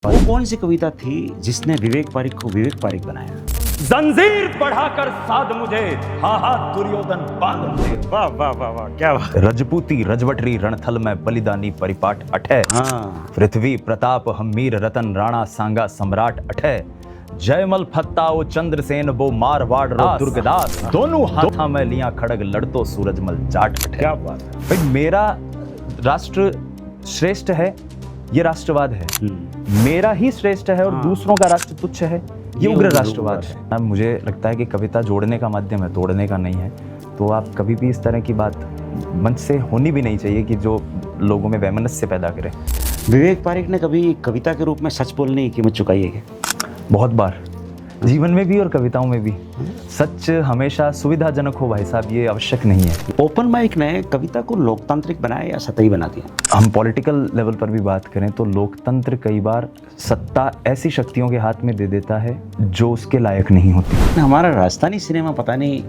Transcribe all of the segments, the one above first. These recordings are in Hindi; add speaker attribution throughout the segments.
Speaker 1: वो कौन सी कविता थी जिसने विवेक पारिक को विवेक पारिक बनाया?
Speaker 2: जंजीर बढ़ाकर साध मुझे, हा हा दुर्योधन बांध मुझे।
Speaker 1: वाह वाह वाह वाह, क्या बात।
Speaker 2: रजपूती रजवटरी रणथल में बलिदानी परिपाठ अठे।
Speaker 1: हाँ,
Speaker 2: पृथ्वी प्रताप हमीर रतन राणा सांगा सम्राट अठे। जयमल फत्ताओ चंद्रसेन वो मारवाड़ रो दुर्गदास, दोनों हाथा में लिया खड़ग लड़तो सूरजमल जाट अठे।
Speaker 1: क्या बात है।
Speaker 2: भाई मेरा राष्ट्र श्रेष्ठ है, ये राष्ट्रवाद है। मेरा ही श्रेष्ठ है और दूसरों का राष्ट्र तुच्छ है, ये उग्र राष्ट्रवाद है। मुझे लगता है कि कविता जोड़ने का माध्यम है, तोड़ने का नहीं है। तो आप कभी भी इस तरह की बात मंच से होनी भी नहीं चाहिए कि जो लोगों में वैमनस्य पैदा करे।
Speaker 1: विवेक पारिक ने कभी कविता के रूप में सच बोलने की कीमत चुकाई है क्या?
Speaker 2: बहुत बार, जीवन में भी और कविताओं में भी। सच हमेशा सुविधाजनक हो भाई साहब, ये आवश्यक नहीं है।
Speaker 1: ओपन माइक ने कविता को लोकतांत्रिक बनाया या सतही बना दिया?
Speaker 2: हम पॉलिटिकल लेवल पर भी बात करें तो लोकतंत्र कई बार सत्ता ऐसी शक्तियों के हाथ में दे देता है जो उसके लायक नहीं होती।
Speaker 1: हमारा राजस्थानी सिनेमा पता नहीं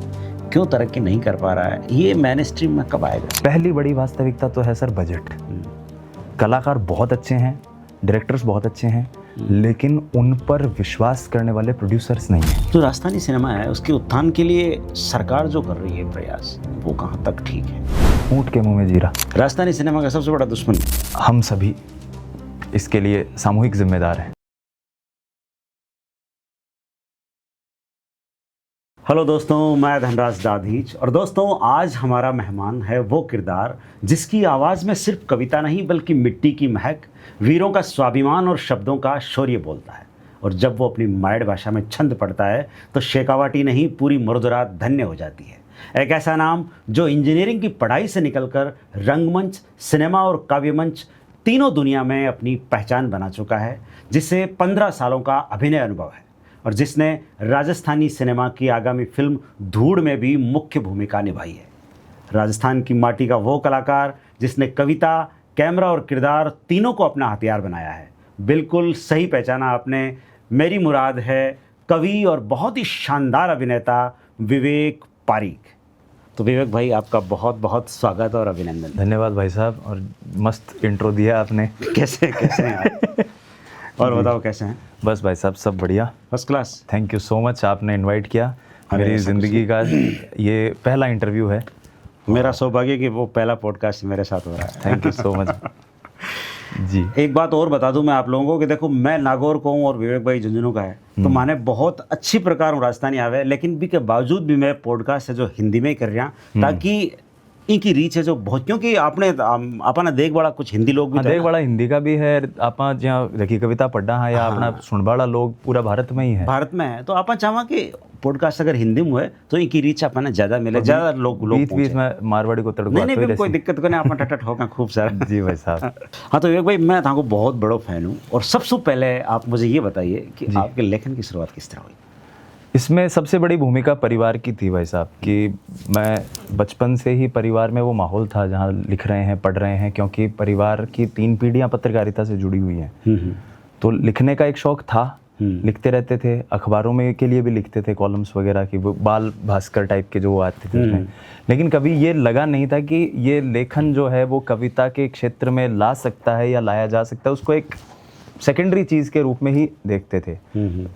Speaker 1: क्यों तरक्की नहीं कर पा रहा है, ये मेन स्ट्रीम में कब आएगा?
Speaker 2: पहली बड़ी वास्तविकता तो है सर बजट। कलाकार बहुत अच्छे हैं, डायरेक्टर्स बहुत अच्छे हैं, लेकिन उन पर विश्वास करने वाले प्रोड्यूसर्स नहीं हैं।
Speaker 1: जो राजस्थानी सिनेमा है उसके उत्थान के लिए सरकार जो कर रही है प्रयास, वो कहाँ तक ठीक है?
Speaker 2: ऊंट के मुंह में जीरा।
Speaker 1: राजस्थानी सिनेमा का सबसे बड़ा दुश्मन
Speaker 2: हम सभी इसके लिए सामूहिक जिम्मेदार हैं।
Speaker 1: हेलो दोस्तों, मैं धनराज दाधीच और दोस्तों आज हमारा मेहमान है वो किरदार जिसकी आवाज़ में सिर्फ कविता नहीं बल्कि मिट्टी की महक, वीरों का स्वाभिमान और शब्दों का शौर्य बोलता है। और जब वो अपनी मायड़ भाषा में छंद पढ़ता है तो शेखावाटी नहीं पूरी मुर्दरात धन्य हो जाती है। एक ऐसा नाम जो इंजीनियरिंग की पढ़ाई से निकलकर रंगमंच, सिनेमा और काव्यमंच तीनों दुनिया में अपनी पहचान बना चुका है, जिसे 15 सालों का अभिनय अनुभव है और जिसने राजस्थानी सिनेमा की आगामी फिल्म धूड़ में भी मुख्य भूमिका निभाई है। राजस्थान की माटी का वो कलाकार जिसने कविता, कैमरा और किरदार तीनों को अपना हथियार बनाया है। बिल्कुल सही पहचाना आपने, मेरी मुराद है कवि और बहुत ही शानदार अभिनेता विवेक पारिक। तो विवेक भाई, आपका बहुत बहुत स्वागत और अभिनंदन।
Speaker 2: धन्यवाद भाई साहब, और मस्त इंट्रो दिया आपने।
Speaker 1: कैसे हैं आप? और बताओ कैसे हैं?
Speaker 2: बस भाई साहब सब बढ़िया,
Speaker 1: first class.
Speaker 2: Thank you so much, आपने इनवाइट किया। मेरी
Speaker 1: ऐसा
Speaker 2: ज़िंदगी का ये पहला इंटरव्यू है।
Speaker 1: मेरा सौभाग्य कि वो पहला पॉडकास्ट मेरे साथ हो रहा है।
Speaker 2: थैंक यू सो मच जी।
Speaker 1: एक बात और बता दूं मैं आप लोगों को कि देखो, मैं नागौर को हूँ और विवेक भाई झुंझुनू का है, तो माने बहुत अच्छी प्रकार हूँ राजस्थानी आवे, लेकिन भी के बावजूद भी मैं पॉडकास्ट है जो हिंदी में ही कर रहा ताकि इनकी रीच है जो बहुत, क्योंकि आपने अपना देख बड़ा कुछ हिंदी लोग भी
Speaker 2: हाँ, देख बड़ा हिंदी का भी है। आप जहाँ रखी कविता पढ़ना है या अपना सुन बड़ा लोग पूरा भारत में ही है,
Speaker 1: भारत में है। तो आप चाहवा कि पॉडकास्ट अगर हिंदी में है तो इनकी रीच अपना ज्यादा मिले, ज्यादा लोग
Speaker 2: बीच में मारवाड़ी को तड़को।
Speaker 1: नहीं, कोई दिक्कत को नहीं, अपना टट होगा खूब सारा।
Speaker 2: जी भाई साहब।
Speaker 1: हाँ, तो विवेक भाई, मैं आपको बहुत बड़ो फैन हूँ और सबसे पहले आप मुझे ये बताइए कि आपके लेखन की शुरुआत किस तरह हुई?
Speaker 2: इसमें सबसे बड़ी भूमिका परिवार की थी भाई साहब, कि मैं बचपन से ही परिवार में वो माहौल था जहाँ लिख रहे हैं, पढ़ रहे हैं, क्योंकि परिवार की 3 पीढ़ियाँ पत्रकारिता से जुड़ी हुई हैं। तो लिखने का एक शौक था, लिखते रहते थे, अखबारों में के लिए भी लिखते थे, कॉलम्स वगैरह की, वो बाल भास्कर टाइप के जो आते थे उसमें। लेकिन कभी ये लगा नहीं था कि ये लेखन जो है वो कविता के क्षेत्र में ला सकता है या लाया जा सकता है। उसको एक सेकेंडरी चीज़ के रूप में ही देखते थे।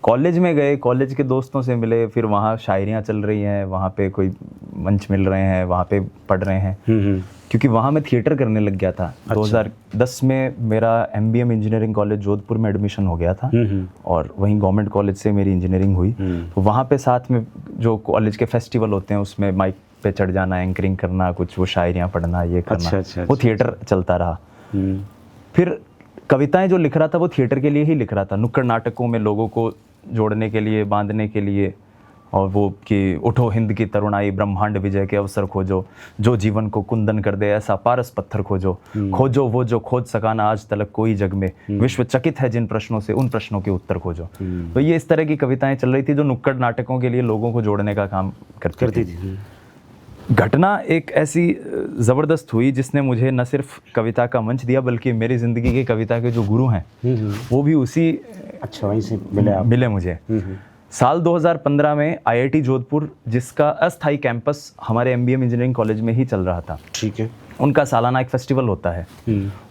Speaker 2: कॉलेज में गए, कॉलेज के दोस्तों से मिले, फिर वहाँ शायरियाँ चल रही हैं, वहाँ पे कोई मंच मिल रहे हैं, वहाँ पे पढ़ रहे हैं, क्योंकि वहाँ मैं थिएटर करने लग गया था। 2010 में मेरा MBM इंजीनियरिंग कॉलेज जोधपुर में एडमिशन हो गया था और वहीं गवर्नमेंट कॉलेज से मेरी इंजीनियरिंग हुई। तो वहाँ पे साथ में जो कॉलेज के फेस्टिवल होते हैं उसमें माइक पे चढ़ जाना, एंकरिंग करना, कुछ वो शायरियाँ पढ़ना, ये करना, वो थिएटर चलता रहा। फिर कविताएं जो लिख रहा था वो थिएटर के लिए ही लिख रहा था, नुक्कड़ नाटकों में लोगों को जोड़ने के लिए, बांधने के लिए, और वो कि उठो हिंद की तरुणाई, ब्रह्मांड विजय के अवसर खोजो, जो जीवन को कुंदन कर दे ऐसा पारस पत्थर खोजो, खोजो वो जो खोज सका ना आज तलक कोई जग में, विश्व चकित है जिन प्रश्नों से उन प्रश्नों के उत्तर खोजो। तो ये इस तरह की कविताएं चल रही थी जो नुक्कड़ नाटकों के लिए लोगों को जोड़ने का काम करती थी। घटना एक ऐसी ज़बरदस्त हुई जिसने मुझे न सिर्फ कविता का मंच दिया बल्कि मेरी ज़िंदगी के कविता के जो गुरु हैं वो भी उसी
Speaker 1: वहीं से
Speaker 2: मिले मुझे। साल 2015 में IIT जोधपुर, जिसका अस्थायी कैंपस हमारे MBM इंजीनियरिंग कॉलेज में ही चल रहा था,
Speaker 1: ठीक है,
Speaker 2: उनका सालाना एक फेस्टिवल होता है।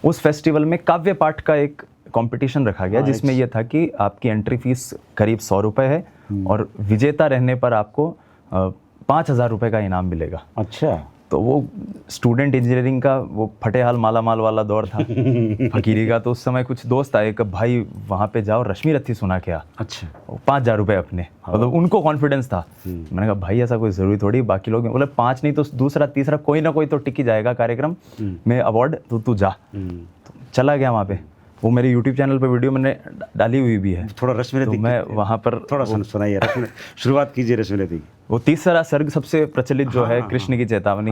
Speaker 2: उस फेस्टिवल में काव्य पाठ का एक कंपटीशन रखा गया जिसमें ये था कि आपकी एंट्री फीस करीब 100 रुपये है और विजेता रहने पर आपको 5,000 रुपये का इनाम मिलेगा।
Speaker 1: अच्छा।
Speaker 2: तो वो स्टूडेंट इंजीनियरिंग का वो फटे हाल माला माल वाला दौर था फकीरी का। तो उस समय कुछ दोस्त आए कि भाई वहाँ पे जाओ रश्मि रथी सुना के आ।
Speaker 1: अच्छा।
Speaker 2: 5,000 रुपये अपने, मतलब उनको कॉन्फिडेंस था। मैंने कहा भाई ऐसा कोई ज़रूरी थोड़ी, बाकी लोग बोले 5 नहीं तो दूसरा तीसरा कोई ना कोई तो टिक ही जाएगा कार्यक्रम में अवार्ड, तो तू जा। तो चला गया वहाँ पे। वो मेरे यूट्यूब चैनल पे वीडियो मैंने डाली हुई भी है।
Speaker 1: थोड़ा रश्मि रथी
Speaker 2: तो मैं वहाँ पर
Speaker 1: थोड़ा सुनाइए, शुरुआत कीजिए रश्मि रथी की।
Speaker 2: वो तीसरा सर्ग सबसे प्रचलित जो है कृष्ण की चेतावनी।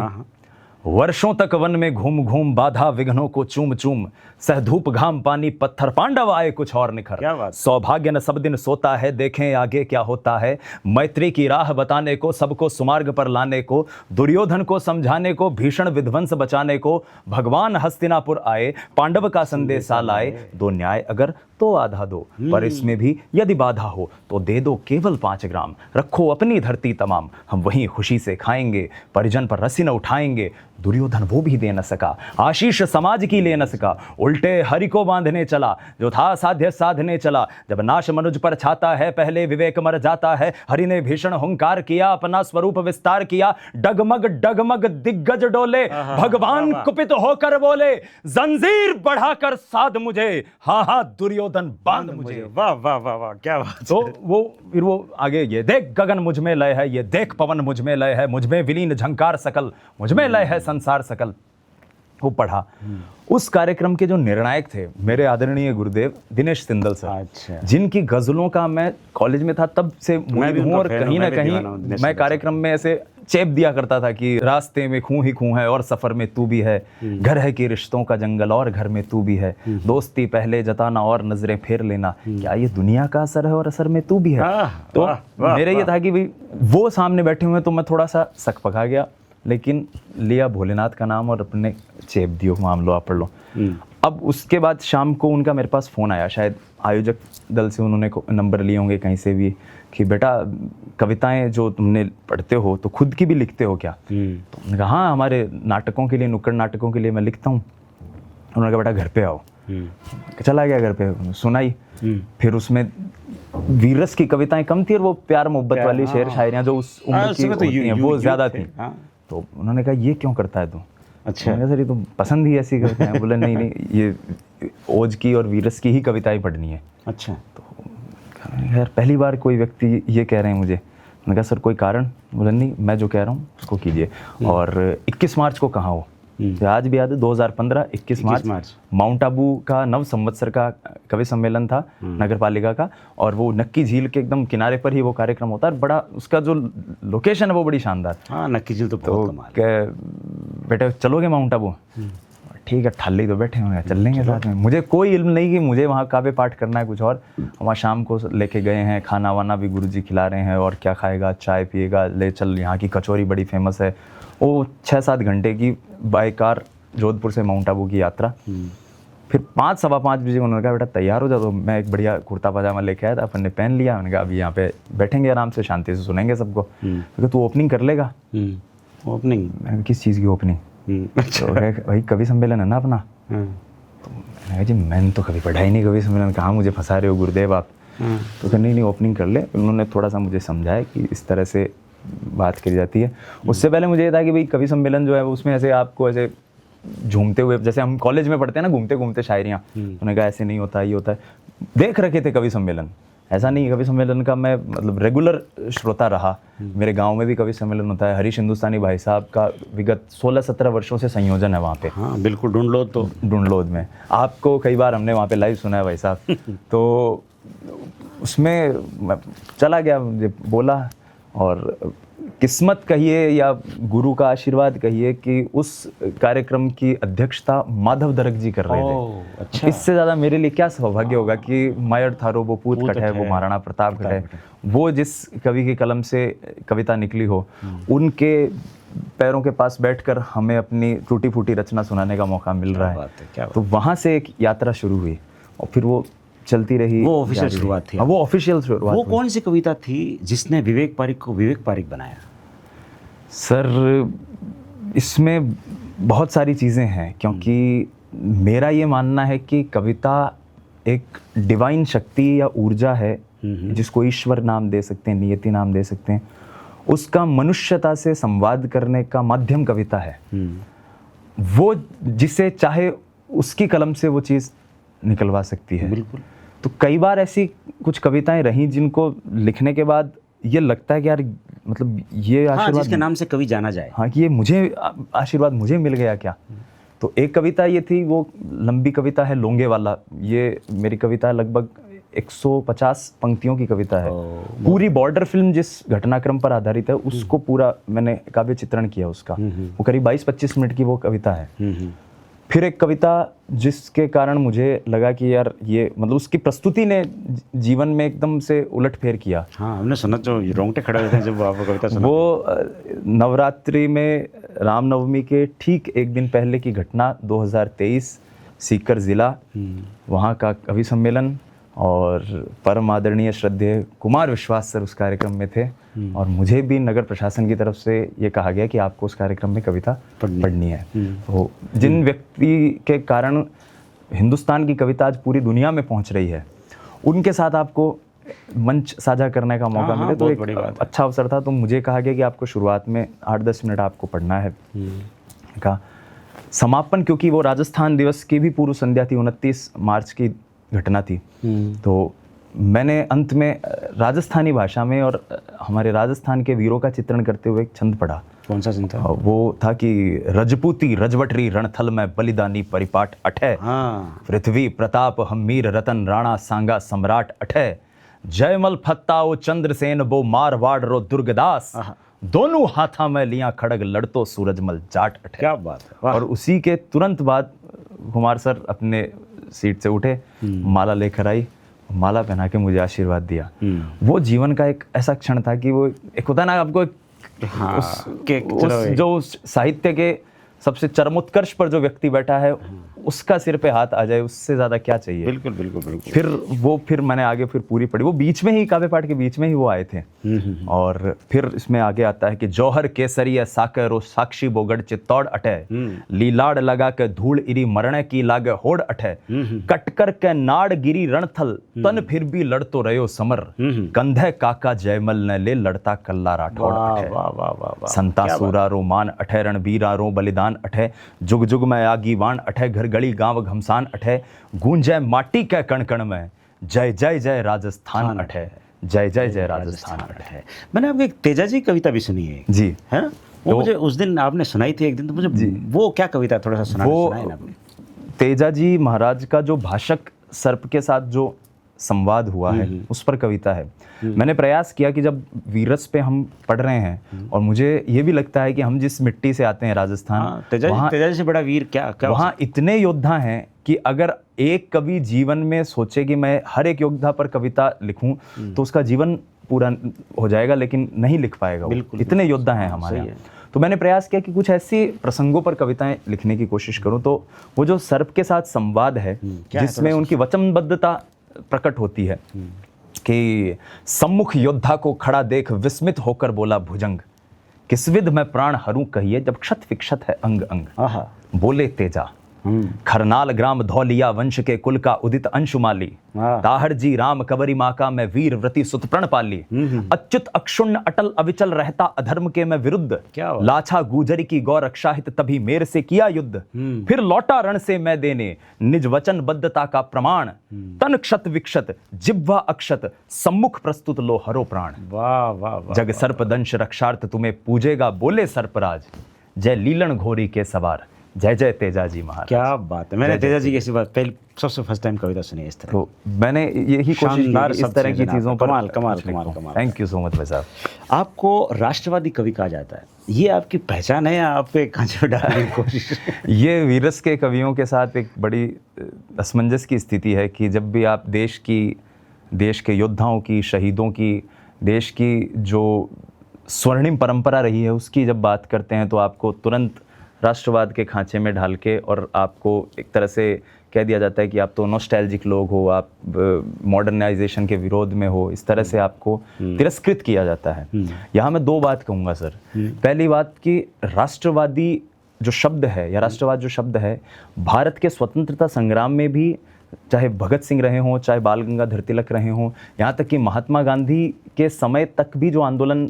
Speaker 2: वर्षों तक वन में घूम घूम बाधा विघ्नों को चूम चूम, सह धूप घाम पानी पत्थर पांडव आए कुछ और निखर।
Speaker 1: क्या बात।
Speaker 2: सौभाग्य न सब दिन सोता है, देखें आगे क्या होता है। मैत्री की राह बताने को, सबको सुमार्ग पर लाने को, दुर्योधन को समझाने को, भीषण विध्वंस बचाने को, भगवान हस्तिनापुर आए, पांडव का संदेशा लाए। दो न्याय अगर तो आधा दो, पर इसमें भी यदि बाधा हो तो दे दो केवल 5 ग्राम। रखो अपनी धरती तमाम, हम वहीं खुशी से खाएंगे। परिजन पर रस्सी न उठाएंगे, दुर्योधन वो भी दे न सका। आशीष समाज की ले न सका, उल्टे हरि को बांधने चला। जो था साध्य साधने चला, जब नाश मनुज पर छाता है, पहले विवेक मर जाता है। हरि ने भीषण हुंकार किया, अपना स्वरूप विस्तार किया। डगमग डगमग दिग्गज डोले, भगवान कुपित होकर बोले, जंजीर बढ़ाकर साध मुझे, हाँ हाँ दुर्योधन बांध मुझे।
Speaker 1: वाह वाह वाह वाह, क्या बात।
Speaker 2: तो फिर वो आगे, ये देख गगन मुझ में लय है, ये देख पवन मुझ में लय है, मुझ में विलीन झंकार सकल, मुझ में लय है संसार सकल। वो पढ़ा। उस कार्यक्रम के जो निर्णायक थे मेरे आदरणीय गुरुदेव दिनेश सिंदल सर।
Speaker 1: अच्छा।
Speaker 2: जिनकी गजलों का मैं कॉलेज में था तब से मुरीद हूँ, और कहीं ना कहीं मैं कार्यक्रम में ऐसे चेप दिया करता था कि रास्ते में खूं ही खूं है और सफर में तू भी है, घर है कि रिश्तों का जंगल और घर में तू भी है, दोस्ती पहले जताना और नजरें फेर लेना, क्या ये दुनिया का असर है और असर में तू भी है। तो मेरे ये था कि भाई वो सामने बैठे हुए, तो मैं थोड़ा सा सक पका गया, लेकिन लिया भोलेनाथ का नाम और अपने चेप दियो, मान लो आप पढ़ लो। अब उसके बाद शाम को उनका मेरे पास फ़ोन आया, शायद आयोजक दल से उन्होंने नंबर लिए होंगे कहीं से भी, कि बेटा कविताएं जो तुमने पढ़ते हो तो खुद की भी लिखते हो क्या? तो उन्होंने कहा हाँ, हमारे नाटकों के लिए, नुक्कड़ नाटकों के लिए मैं लिखता हूँ। उन्होंने कहा बेटा घर पे आओ। चला गया घर पे, सुनाई। फिर उसमें वीरस की कविताएं कम थी और वो प्यार मोहब्बत वाली शेर शायरियाँ जो उस उम्र की होती हैं वो ज़्यादा थी। तो उन्होंने कहा ये क्यों करता है तू?
Speaker 1: अच्छा।
Speaker 2: सर ये तो पसंद ही ऐसी करते हैं। बोले नहीं ये ओज की और वीरस की ही कविताएं पढ़नी है।
Speaker 1: अच्छा।
Speaker 2: तो यार पहली बार कोई व्यक्ति ये कह रहे हैं मुझे। मैंने कहा सर कोई कारण? बोले नहीं, मैं जो कह रहा हूँ उसको कीजिए। और 21 मार्च को कहाँ हो? तो आज भी याद है, 2015 21 मार्च माउंट आबू का नव संवत्सर का कवि सम्मेलन था नगर पालिका का, और वो नक्की झील के एकदम किनारे पर ही वो कार्यक्रम होता है। बड़ा उसका जो लोकेशन है वो बड़ी शानदार।
Speaker 1: हाँ, नक्की झील तो बहुत कमाल है।
Speaker 2: बेटे चलोगे माउंट आबू? ठीक है, ठाली तो बैठे होंगे, चल लेंगे साथ में। मुझे कोई इल्म नहीं कि मुझे वहाँ काव्य पाठ करना है कुछ और। वहाँ शाम को लेके गए हैं, खाना वाना भी गुरुजी खिला रहे हैं, और क्या खाएगा, चाय पिएगा, ले चल यहाँ की कचौरी बड़ी फेमस है। वो 6-7 घंटे की बाय कार जोधपुर से माउंट आबू की यात्रा। फिर 5 सवा 5 बजे उन्होंने कहा बेटा तैयार हो जाओ। तो मैं एक बढ़िया कुर्ता पजामा लेके आया था, अपन ने पहन लिया। मैंने कहा अभी यहाँ पे बैठेंगे आराम से, शांति से सुनेंगे सबको। क्योंकि तू ओपनिंग कर लेगा।
Speaker 1: ओपनिंग? किस
Speaker 2: चीज़ की ओपनिंग? तो भाई कवि सम्मेलन है ना अपना। तो मैंने कहा जी मैंने तो कभी पढ़ा ही नहीं कवि सम्मेलन, कहाँ मुझे फंसा रहे हो गुरुदेव आप। तो कहा नहीं ओपनिंग कर ले। उन्होंने थोड़ा सा मुझे समझाया कि इस तरह से बात करी जाती है। उससे पहले मुझे ये था कि भाई कवि सम्मेलन जो है उसमें ऐसे आपको ऐसे झूमते हुए, जैसे हम कॉलेज में पढ़ते हैं ना घूमते घूमते शायरियाँ, उन्होंने कहा ऐसे नहीं होता, ये होता है। देख रखे थे कवि सम्मेलन, ऐसा नहीं। कवि सम्मेलन का मैं मतलब रेगुलर श्रोता रहा। मेरे गांव में भी कवि सम्मेलन होता है। हरीश हिंदुस्तानी भाई साहब का विगत 16-17 वर्षों से संयोजन है वहाँ पे।
Speaker 1: हाँ बिल्कुल, ढूंढलोद में आपको कई बार हमने वहाँ पे लाइव सुना है भाई साहब। तो उसमें चला गया, मुझे बोला, और किस्मत कहिए या गुरु का आशीर्वाद कहिए कि उस कार्यक्रम की अध्यक्षता माधव दरक जी कर रहे थे। अच्छा।
Speaker 2: इससे ज़्यादा मेरे लिए क्या सौभाग्य होगा कि मायर थारो वो पूत कट है, वो महाराणा प्रताप कट है। वो जिस कवि की कलम से कविता निकली हो, उनके पैरों के पास बैठकर हमें अपनी टूटी फूटी रचना सुनाने का मौका मिल रहा है। तो वहाँ से एक यात्रा शुरू हुई और फिर वो चलती रही।
Speaker 1: वो ऑफिशियल शुरुआत थी।
Speaker 2: वो ऑफिशियल शुरुआत।
Speaker 1: वो कौन सी कविता थी जिसने विवेक पारिक को विवेक पारिक बनाया?
Speaker 2: सर इसमें बहुत सारी चीज़ें हैं, क्योंकि मेरा ये मानना है कि कविता एक डिवाइन शक्ति या ऊर्जा है जिसको ईश्वर नाम दे सकते हैं, नियति नाम दे सकते हैं, उसका मनुष्यता से संवाद करने का माध्यम कविता है। वो जिसे चाहे उसकी कलम से वो चीज़ निकलवा सकती है।
Speaker 1: बिल्कुल।
Speaker 2: तो कई बार ऐसी कुछ कविताएं रहीं जिनको लिखने के बाद ये लगता है कि यार मतलब ये आशीर्वाद,
Speaker 1: जिसके नाम से कवि जाना जाए,
Speaker 2: हाँ कि ये मुझे आशीर्वाद मुझे मिल गया क्या। तो एक कविता ये थी, वो लंबी कविता है लोंगे वाला। ये मेरी कविता है, लगभग 150 पंक्तियों की कविता है। पूरी बॉर्डर फिल्म जिस घटनाक्रम पर आधारित है उसको पूरा मैंने काव्य चित्रण किया उसका। वो करीब 22-25 मिनट की वो कविता है। फिर एक कविता जिसके कारण मुझे लगा कि यार ये मतलब उसकी प्रस्तुति ने जीवन में एकदम से उलटफेर किया।
Speaker 1: हाँ, हमने सुना, जो रोंगटे खड़े होते हैं जब आप कविता सुना।
Speaker 2: वो नवरात्रि में रामनवमी के ठीक एक दिन पहले की घटना, 2023 सीकर ज़िला, वहाँ का कवि सम्मेलन, और परम आदरणीय श्रद्धेय कुमार विश्वास सर उस कार्यक्रम में थे, और मुझे भी नगर प्रशासन की तरफ से ये कहा गया कि आपको उस कार्यक्रम में कविता पढ़नी है। तो जिन व्यक्ति के कारण हिंदुस्तान की कविता आज पूरी दुनिया में पहुंच रही है, उनके साथ आपको मंच साझा करने का मौका मिले तो एक अच्छा अवसर था। तो मुझे कहा गया कि आपको शुरुआत में 8-10 मिनट आपको पढ़ना है का समापन, क्योंकि वो राजस्थान दिवस की भी पूर्व संध्या थी, 29 मार्च की घटना थी। तो मैंने अंत में राजस्थानी भाषा में और हमारे राजस्थान के वीरों का चित्रण करते हुए एक छंद पढ़ा।
Speaker 1: कौन सा छंद था?
Speaker 2: वो था कि रजपूती रजवटरी रणथल में बलिदानी परिपाठ अठे, पृथ्वी प्रताप हमीर रतन राणा सांगा सम्राट अठे, जयमल फत्ताओ चंद्रसेन बो मारवाड़ रो दुर्गदास, दोनों हाथा में लिया खड़ग लड़तो सूरजमल जाट अठे।
Speaker 1: क्या बात है।
Speaker 2: और उसी के तुरंत बाद कुमार सर अपने सीट से उठे, माला लेकर आई, माला पहना के मुझे आशीर्वाद दिया। वो जीवन का एक ऐसा क्षण था कि वो एक होता ना आपको जो साहित्य के सबसे चरमोत्कर्ष पर जो व्यक्ति बैठा है उसका सिर पे हाथ आ जाए, उससे ज्यादा क्या चाहिए।
Speaker 1: बिल्कुल बिल्कुल बिल्कुल।
Speaker 2: फिर मैंने आगे फिर पूरी पढ़ी। वो बीच में ही काव्य पाठ के बीच में ही वो आए थे। और फिर इसमें आगे आता है कि जौहर केसरिया साकर साक्षी बोगड़ चित्तौड़ अठे, लीलाड़ लगा के धूल इरी मरणे की लागे होड़ अठे, कटकर के नाड़ गिरी रणथल तन फिर भी लड़तो रहो समर, कंधे काका जयमल ने ले लड़ता कल्ला राठौड़ अठे, संता सूरा रो मान अठे, रणबीरा रो बलिदान अठे, जुग जुग में आगी वाण अठे, घर गली गांव घमसान अठे, गूंजे माटी के कण कण में जय जय जय राजस्थान अठे, जय जय जय राजस्थान अठे।
Speaker 1: मैंने आपको एक तेजा जी कविता भी सुनी है
Speaker 2: जी,
Speaker 1: है ना? वो मुझे उस दिन आपने सुनाई थी एक दिन, तो मुझे वो क्या कविता थोड़ा सा सुनाए ना आपने।
Speaker 2: तेजा जी महाराज का जो भाषक सर्प के साथ जो संवाद हुआ है उस पर कविता है। मैंने प्रयास किया कि जब वीरस पे हम पढ़ रहे हैं, और मुझे ये भी लगता है कि हम जिस मिट्टी से आते हैं राजस्थान,
Speaker 1: तेजा जी से बड़ा वीर क्या
Speaker 2: वहाँ इतने योद्धा हैं कि अगर एक कवि जीवन में सोचे कि मैं हर एक योद्धा पर कविता लिखूं तो उसका जीवन पूरा हो जाएगा, लेकिन नहीं लिख पाएगा। इतने योद्धा हैं हमारे यहाँ। तो मैंने प्रयास किया कि कुछ ऐसी प्रसंगों पर कविताएं लिखने की कोशिश करूं। तो वो जो सर्प के साथ संवाद है जिसमें उनकी वचनबद्धता प्रकट होती है कि सम्मुख योद्धा को खड़ा देख विस्मित होकर बोला भुजंग, किस विध में प्राण हरू कहिए जब क्षत विक्षत है अंग अंग, बोले तेजा खरनाल ग्राम धौलिया वंश के कुल का उदित अंशुमाली, ताहर जी राम कवरी माका में वीर व्रति सुत प्रण पाली, अच्युत अक्षुण्ण अटल अविचल रहता अधर्म के में विरुद्ध, लाछा गुजरी की गौ रक्षाहित तभी मेर से किया युद्ध, फिर लौटा रण से मैं देने निज वचन बद्धता का प्रमाण, तन क्षत विक्षत जिह्वा अक्षत सम्मुख प्रस्तुत लो हरो प्राण।
Speaker 1: वाह वाह वाह।
Speaker 2: जग सर्प दंश रक्षार्थ तुम्हें पूजेगा बोले सर्पराज, जय लीलन घोरी के सवार, जय जय तेजा जी महाराज।
Speaker 1: क्या बात है। मैंने तेजा जी की ऐसी बात पहले सबसे फर्स्ट टाइम कविता सुनी इस तरह।
Speaker 2: तो मैंने यही कोशिश की इस तरह की चीज़ों पर।
Speaker 1: कमाल कमाल कमाल कमाल।
Speaker 2: थैंक यू सो मच भाई साहब।
Speaker 1: आपको राष्ट्रवादी कवि कहा जाता है, ये आपकी पहचान है या आप एक कांचे डालने की कोशिश?
Speaker 2: ये वीरस के कवियों के साथ एक बड़ी असमंजस की स्थिति है कि जब भी आप देश के योद्धाओं की, शहीदों की, देश की जो स्वर्णिम परंपरा रही है उसकी जब बात करते हैं तो आपको तुरंत राष्ट्रवाद के खांचे में ढाल के और आपको एक तरह से कह दिया जाता है कि आप तो नॉस्टैल्जिक लोग हो, आप मॉडर्नाइजेशन के विरोध में हो, इस तरह से आपको तिरस्कृत किया जाता है। यहाँ मैं दो बात कहूँगा सर। पहली बात कि राष्ट्रवादी जो शब्द है या राष्ट्रवाद जो शब्द है, भारत के स्वतंत्रता संग्राम में भी चाहे भगत सिंह रहे हों, चाहे बाल गंगाधर तिलक रहे हों, यहाँ तक कि महात्मा गांधी के समय तक भी जो आंदोलन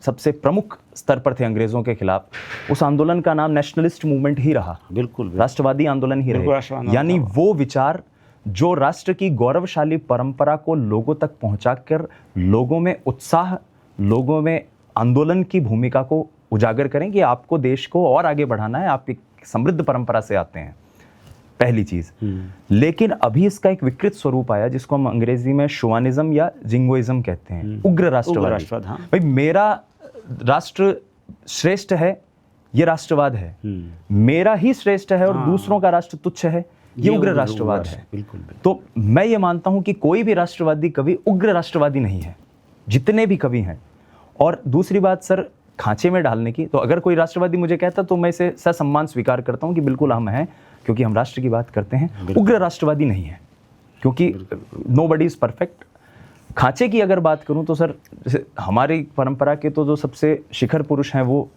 Speaker 2: सबसे प्रमुख स्तर पर थे अंग्रेज़ों के खिलाफ, उस आंदोलन का नाम नेशनलिस्ट मूवमेंट ही रहा,
Speaker 1: बिल्कुल
Speaker 2: राष्ट्रवादी आंदोलन ही रहे। यानी वो विचार जो राष्ट्र की गौरवशाली परंपरा को लोगों तक पहुंचाकर लोगों में उत्साह, लोगों में आंदोलन की भूमिका को उजागर करें कि आपको देश को और आगे बढ़ाना है, आप एक समृद्ध परंपरा से आते हैं, पहली चीज। लेकिन अभी इसका एक विकृत स्वरूप आया जिसको हम अंग्रेजी में शोवानिज्म या जिंगोइज्म कहते हैं, उग्र राष्ट्रवाद।
Speaker 1: हाँ।
Speaker 2: भाई मेरा राष्ट्र श्रेष्ठ है, ये राष्ट्रवाद है, मेरा ही श्रेष्ठ है और दूसरों का राष्ट्र तुच्छ है, ये उग्र राष्ट्रवाद है।
Speaker 1: बिल्कुल।
Speaker 2: तो मैं ये मानता हूं कि कोई भी राष्ट्रवादी कवि उग्र राष्ट्रवादी नहीं है, जितने भी कवि हैं। और दूसरी बात सर, खांचे में डालने की, तो अगर कोई राष्ट्रवादी मुझे कहता तो मैं इसे ससम्मान स्वीकार करता हूं कि बिल्कुल हम हैं, क्योंकि हम राष्ट्र की बात करते हैं। उग्र राष्ट्रवादी नहीं है, क्योंकि नोबडी इज परफेक्ट। खांचे की अगर बात करूं तो सर, हमारी परंपरा के तो जो सबसे शिखर पुरुष हैं वो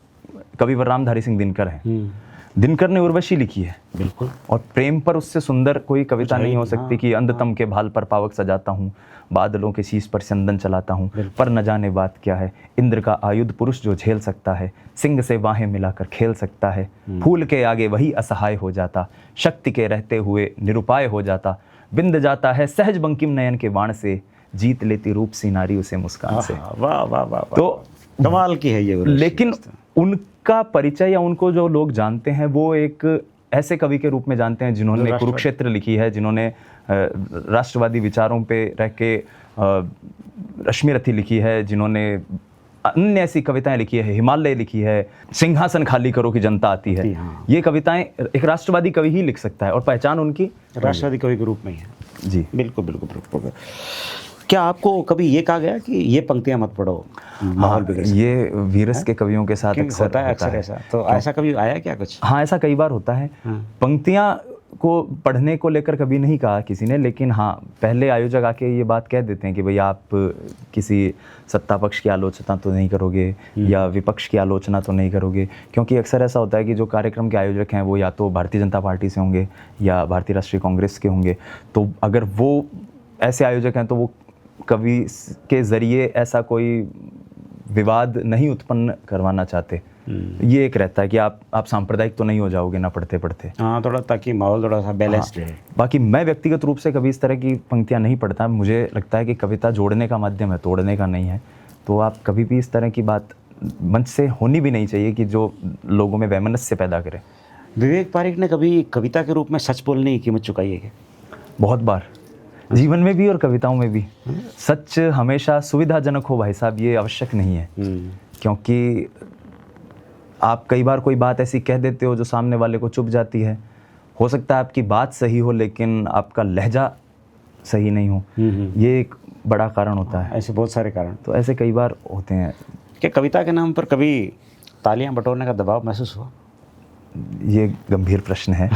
Speaker 2: कवि रामधारी सिंह दिनकर हैं। दिनकर ने उर्वशी लिखी है,
Speaker 1: बिल्कुल,
Speaker 2: और प्रेम पर उससे सुंदर कोई कविता नहीं हो सकती कि अंधतम के भाल पर पावक सजाता हूँ, बादलों के शीश पर चंदन चलाता हूँ, पर न जाने बात क्या है, इंद्र का आयुध पुरुष जो झेल सकता है, सिंह से बाहें मिलाकर खेल सकता है, फूल के आगे वही असहाय हो जाता, शक्ति के रहते हुए निरुपाय हो जाता, बिंद जाता है सहज बंकिम नयन के बाण से, जीत लेती रूप सी नारी उसे मुस्कान से।
Speaker 1: वाह वाह वाह,
Speaker 2: तो
Speaker 1: कमाल की है ये उर्वशी।
Speaker 2: लेकिन उनका परिचय या उनको जो लोग जानते हैं वो एक ऐसे कवि के रूप में जानते हैं जिन्होंने कुरुक्षेत्र लिखी है, जिन्होंने राष्ट्रवादी विचारों पे रह के रश्मि रथी लिखी है, जिन्होंने अन्य ऐसी कविताएं लिखी है, हिमालय लिखी है, सिंहासन खाली करो कि जनता आती है।
Speaker 1: हाँ।
Speaker 2: ये कविताएं एक राष्ट्रवादी कवि ही लिख सकता है और पहचान उनकी
Speaker 1: राष्ट्रवादी कवि के रूप में ही है।
Speaker 2: जी
Speaker 1: बिल्कुल बिल्कुल बिल्कुल। क्या आपको कभी ये कहा गया कि ये पंक्तियां मत पढ़ो, माहौल बिगड़ सकता है?
Speaker 2: ये वीरस के कवियों के साथ अक्सर
Speaker 1: होता है ऐसा। तो ऐसा कभी आया क्या कुछ?
Speaker 2: हाँ, ऐसा कई बार होता है। पंक्तियां को पढ़ने को लेकर कभी नहीं कहा किसी ने, लेकिन हाँ, पहले आयोजक आके ये बात कह देते हैं कि भाई आप किसी सत्ता पक्ष की आलोचना तो नहीं करोगे या विपक्ष की आलोचना तो नहीं करोगे, क्योंकि अक्सर ऐसा होता है कि जो कार्यक्रम के आयोजक हैं वो या तो भारतीय जनता पार्टी से होंगे या भारतीय राष्ट्रीय कांग्रेस के होंगे। तो अगर वो ऐसे आयोजक हैं तो वो कवि के ज़रिए ऐसा कोई विवाद नहीं उत्पन्न करवाना चाहते। ये एक रहता है कि आप सांप्रदायिक तो नहीं हो जाओगे ना पढ़ते पढ़ते।
Speaker 1: हाँ, थोड़ा, ताकि माहौल थोड़ा सा बैलेंस्ड रहे।
Speaker 2: बाकी मैं व्यक्तिगत रूप से कभी इस तरह की पंक्तियां नहीं पढ़ता। मुझे लगता है कि कविता जोड़ने का माध्यम है, तोड़ने का नहीं है। तो आप कभी भी इस तरह की बात मंच से होनी भी नहीं चाहिए कि जो लोगों में वैमनस्य पैदा करे।
Speaker 1: विवेक पारिक ने कभी कविता के रूप में सच बोलने की कीमत चुकाई है क्या?
Speaker 2: बहुत बार, जीवन में भी और कविताओं में भी। सच हमेशा सुविधाजनक हो भाई साहब, ये आवश्यक नहीं है, क्योंकि आप कई बार कोई बात ऐसी कह देते हो जो सामने वाले को चुभ जाती है। हो सकता है आपकी बात सही हो लेकिन आपका लहजा सही नहीं हो, ये एक बड़ा कारण होता है।
Speaker 1: ऐसे बहुत सारे कारण
Speaker 2: तो ऐसे कई बार होते हैं।
Speaker 1: क्या कविता के नाम पर कभी तालियां बटोरने का दबाव महसूस हुआ?
Speaker 2: ये गंभीर प्रश्न है।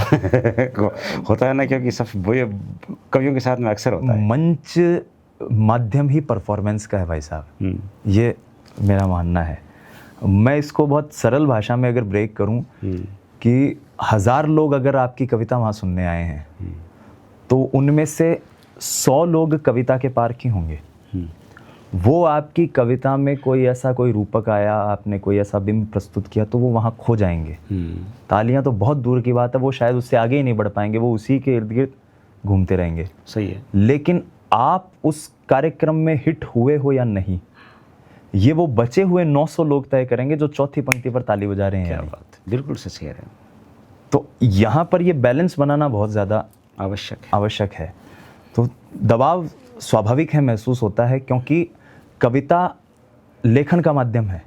Speaker 1: होता है ना, क्योंकि सब वो कवियों के साथ में अक्सर होता है।
Speaker 2: मंच माध्यम ही परफॉर्मेंस का है भाई साहब, ये मेरा मानना है। मैं इसको बहुत सरल भाषा में अगर ब्रेक करूं कि 1000 लोग अगर आपकी कविता वहाँ सुनने आए हैं तो उनमें से 100 लोग कविता के पार्क ही होंगे। वो आपकी कविता में कोई ऐसा कोई रूपक आया, आपने कोई ऐसा बिंब प्रस्तुत किया तो वो वहाँ खो जाएंगे। तालियां तो बहुत दूर की बात है, वो शायद उससे आगे ही नहीं बढ़ पाएंगे, वो उसी के इर्द गिर्द घूमते रहेंगे।
Speaker 1: सही है।
Speaker 2: लेकिन आप उस कार्यक्रम में हिट हुए हो या नहीं, ये वो बचे हुए 900 लोग तय करेंगे जो चौथी पंक्ति पर ताली बजा रहे हैं।
Speaker 1: क्या बात, बिल्कुल सच कह रहे हैं।
Speaker 2: तो यहाँ पर ये बैलेंस बनाना बहुत ज़्यादा आवश्यक है। तो दबाव स्वाभाविक है, महसूस होता है, क्योंकि कविता लेखन का माध्यम है,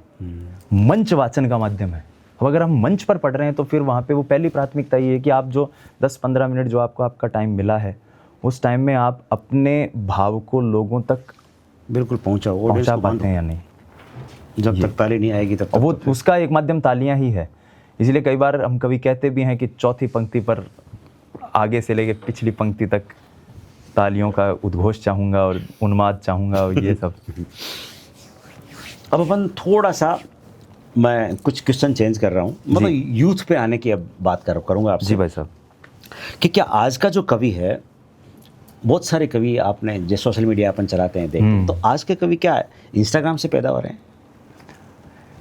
Speaker 2: मंच वाचन का माध्यम है। अब अगर हम मंच पर पढ़ रहे हैं तो फिर वहाँ पे वो पहली प्राथमिकता ये है कि आप जो 10-15 मिनट जो आपको आपका टाइम मिला है, उस टाइम में आप अपने भाव को लोगों तक
Speaker 1: बिल्कुल
Speaker 2: पहुँचा पाते हैं या नहीं।
Speaker 1: जब तक ताली नहीं आएगी तब तक
Speaker 2: वो उसका एक माध्यम तालियां ही है। इसलिए कई बार हम कभी कहते भी हैं कि चौथी पंक्ति पर आगे से लेके पिछली पंक्ति तक तालियों का उद्घोष चाहूँगा और उन्माद चाहूँगा और ये सब।
Speaker 1: अब अपन थोड़ा सा, मैं कुछ क्वेश्चन चेंज कर रहा हूँ, मतलब यूथ पे आने की अब बात करूँगा आपसे।
Speaker 2: जी भाई साहब।
Speaker 1: कि क्या आज का जो कवि है बहुत सारे कवि आपने जो सोशल मीडिया अपन चलाते हैं देखते हैं, तो आज के कवि क्या है इंस्टाग्राम से पैदा हो रहे हैं?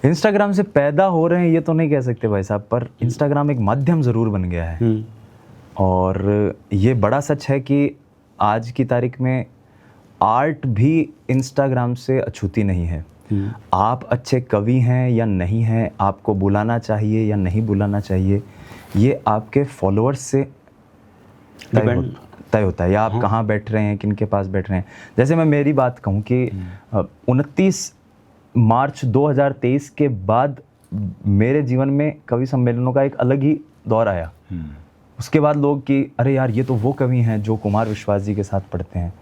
Speaker 2: इंस्टाग्राम से पैदा हो रहे हैं ये तो नहीं कह सकते भाई साहब, पर इंस्टाग्राम एक माध्यम ज़रूर बन गया है। और ये बड़ा सच है कि आज की तारीख में आर्ट भी इंस्टाग्राम से अछूती नहीं है। आप अच्छे कवि हैं या नहीं हैं, आपको बुलाना चाहिए या नहीं बुलाना चाहिए, ये आपके फॉलोअर्स से तय होता है, या आप कहाँ बैठ रहे हैं, किन के पास बैठ रहे हैं। जैसे मैं मेरी बात कहूँ कि 29 मार्च 2023 के बाद मेरे जीवन में कवि सम्मेलनों का एक अलग ही दौर आया। उसके बाद लोग कि अरे यार ये तो वो कवि हैं जो कुमार विश्वास जी के साथ पढ़ते हैं।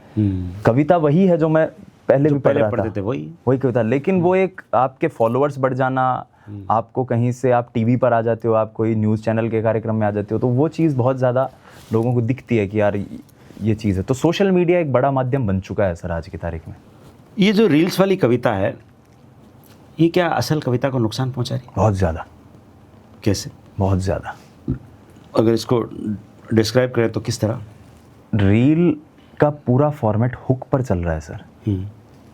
Speaker 2: कविता वही है जो मैं पहले भी पढ़ते थे, वही कविता, लेकिन वो एक आपके फॉलोअर्स बढ़ जाना, आपको कहीं से आप टीवी पर आ जाते हो, आप कोई न्यूज़ चैनल के कार्यक्रम में आ जाते हो, तो वो चीज़ बहुत ज़्यादा लोगों को दिखती है कि यार ये चीज़ है। तो सोशल मीडिया एक बड़ा माध्यम बन चुका है सर आज की तारीख में।
Speaker 1: ये जो रील्स वाली कविता है, ये क्या असल कविता को नुकसान पहुंचा रही है?
Speaker 2: बहुत ज़्यादा।
Speaker 1: कैसे?
Speaker 2: बहुत ज़्यादा।
Speaker 1: अगर इसको डिस्क्राइब करें तो किस तरह?
Speaker 2: रील का पूरा फॉर्मेट हुक पर चल रहा है सर,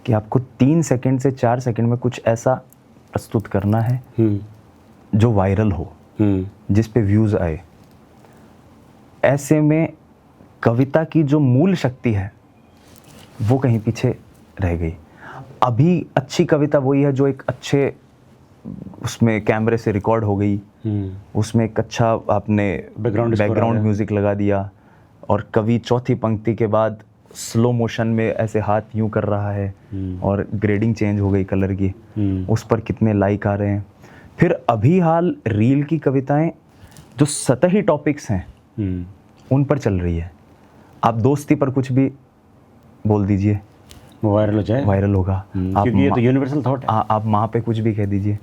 Speaker 2: कि आपको 3 सेकंड से 4 सेकंड में कुछ ऐसा प्रस्तुत करना है जो वायरल हो, जिस पे व्यूज़ आए। ऐसे में कविता की जो मूल शक्ति है वो कहीं पीछे रह गई। अभी अच्छी कविता वही है जो एक अच्छे उसमें कैमरे से रिकॉर्ड हो गई, उसमें एक अच्छा आपने बैकग्राउंड म्यूजिक लगा दिया, और कवि चौथी पंक्ति के बाद स्लो मोशन में ऐसे हाथ यूं कर रहा है और ग्रेडिंग चेंज हो गई कलर की, उस पर कितने लाइक आ रहे हैं। फिर अभी हाल रील की कविताएं जो सतही टॉपिक्स हैं उन पर चल रही है। आप दोस्ती पर कुछ भी बोल दीजिए,
Speaker 1: वायरल हो जाए,
Speaker 2: वायरल होगा।
Speaker 1: क्योंकि ये तो यूनिवर्सल थॉट है।
Speaker 2: आप माँ पे कुछ भी कह दीजिए।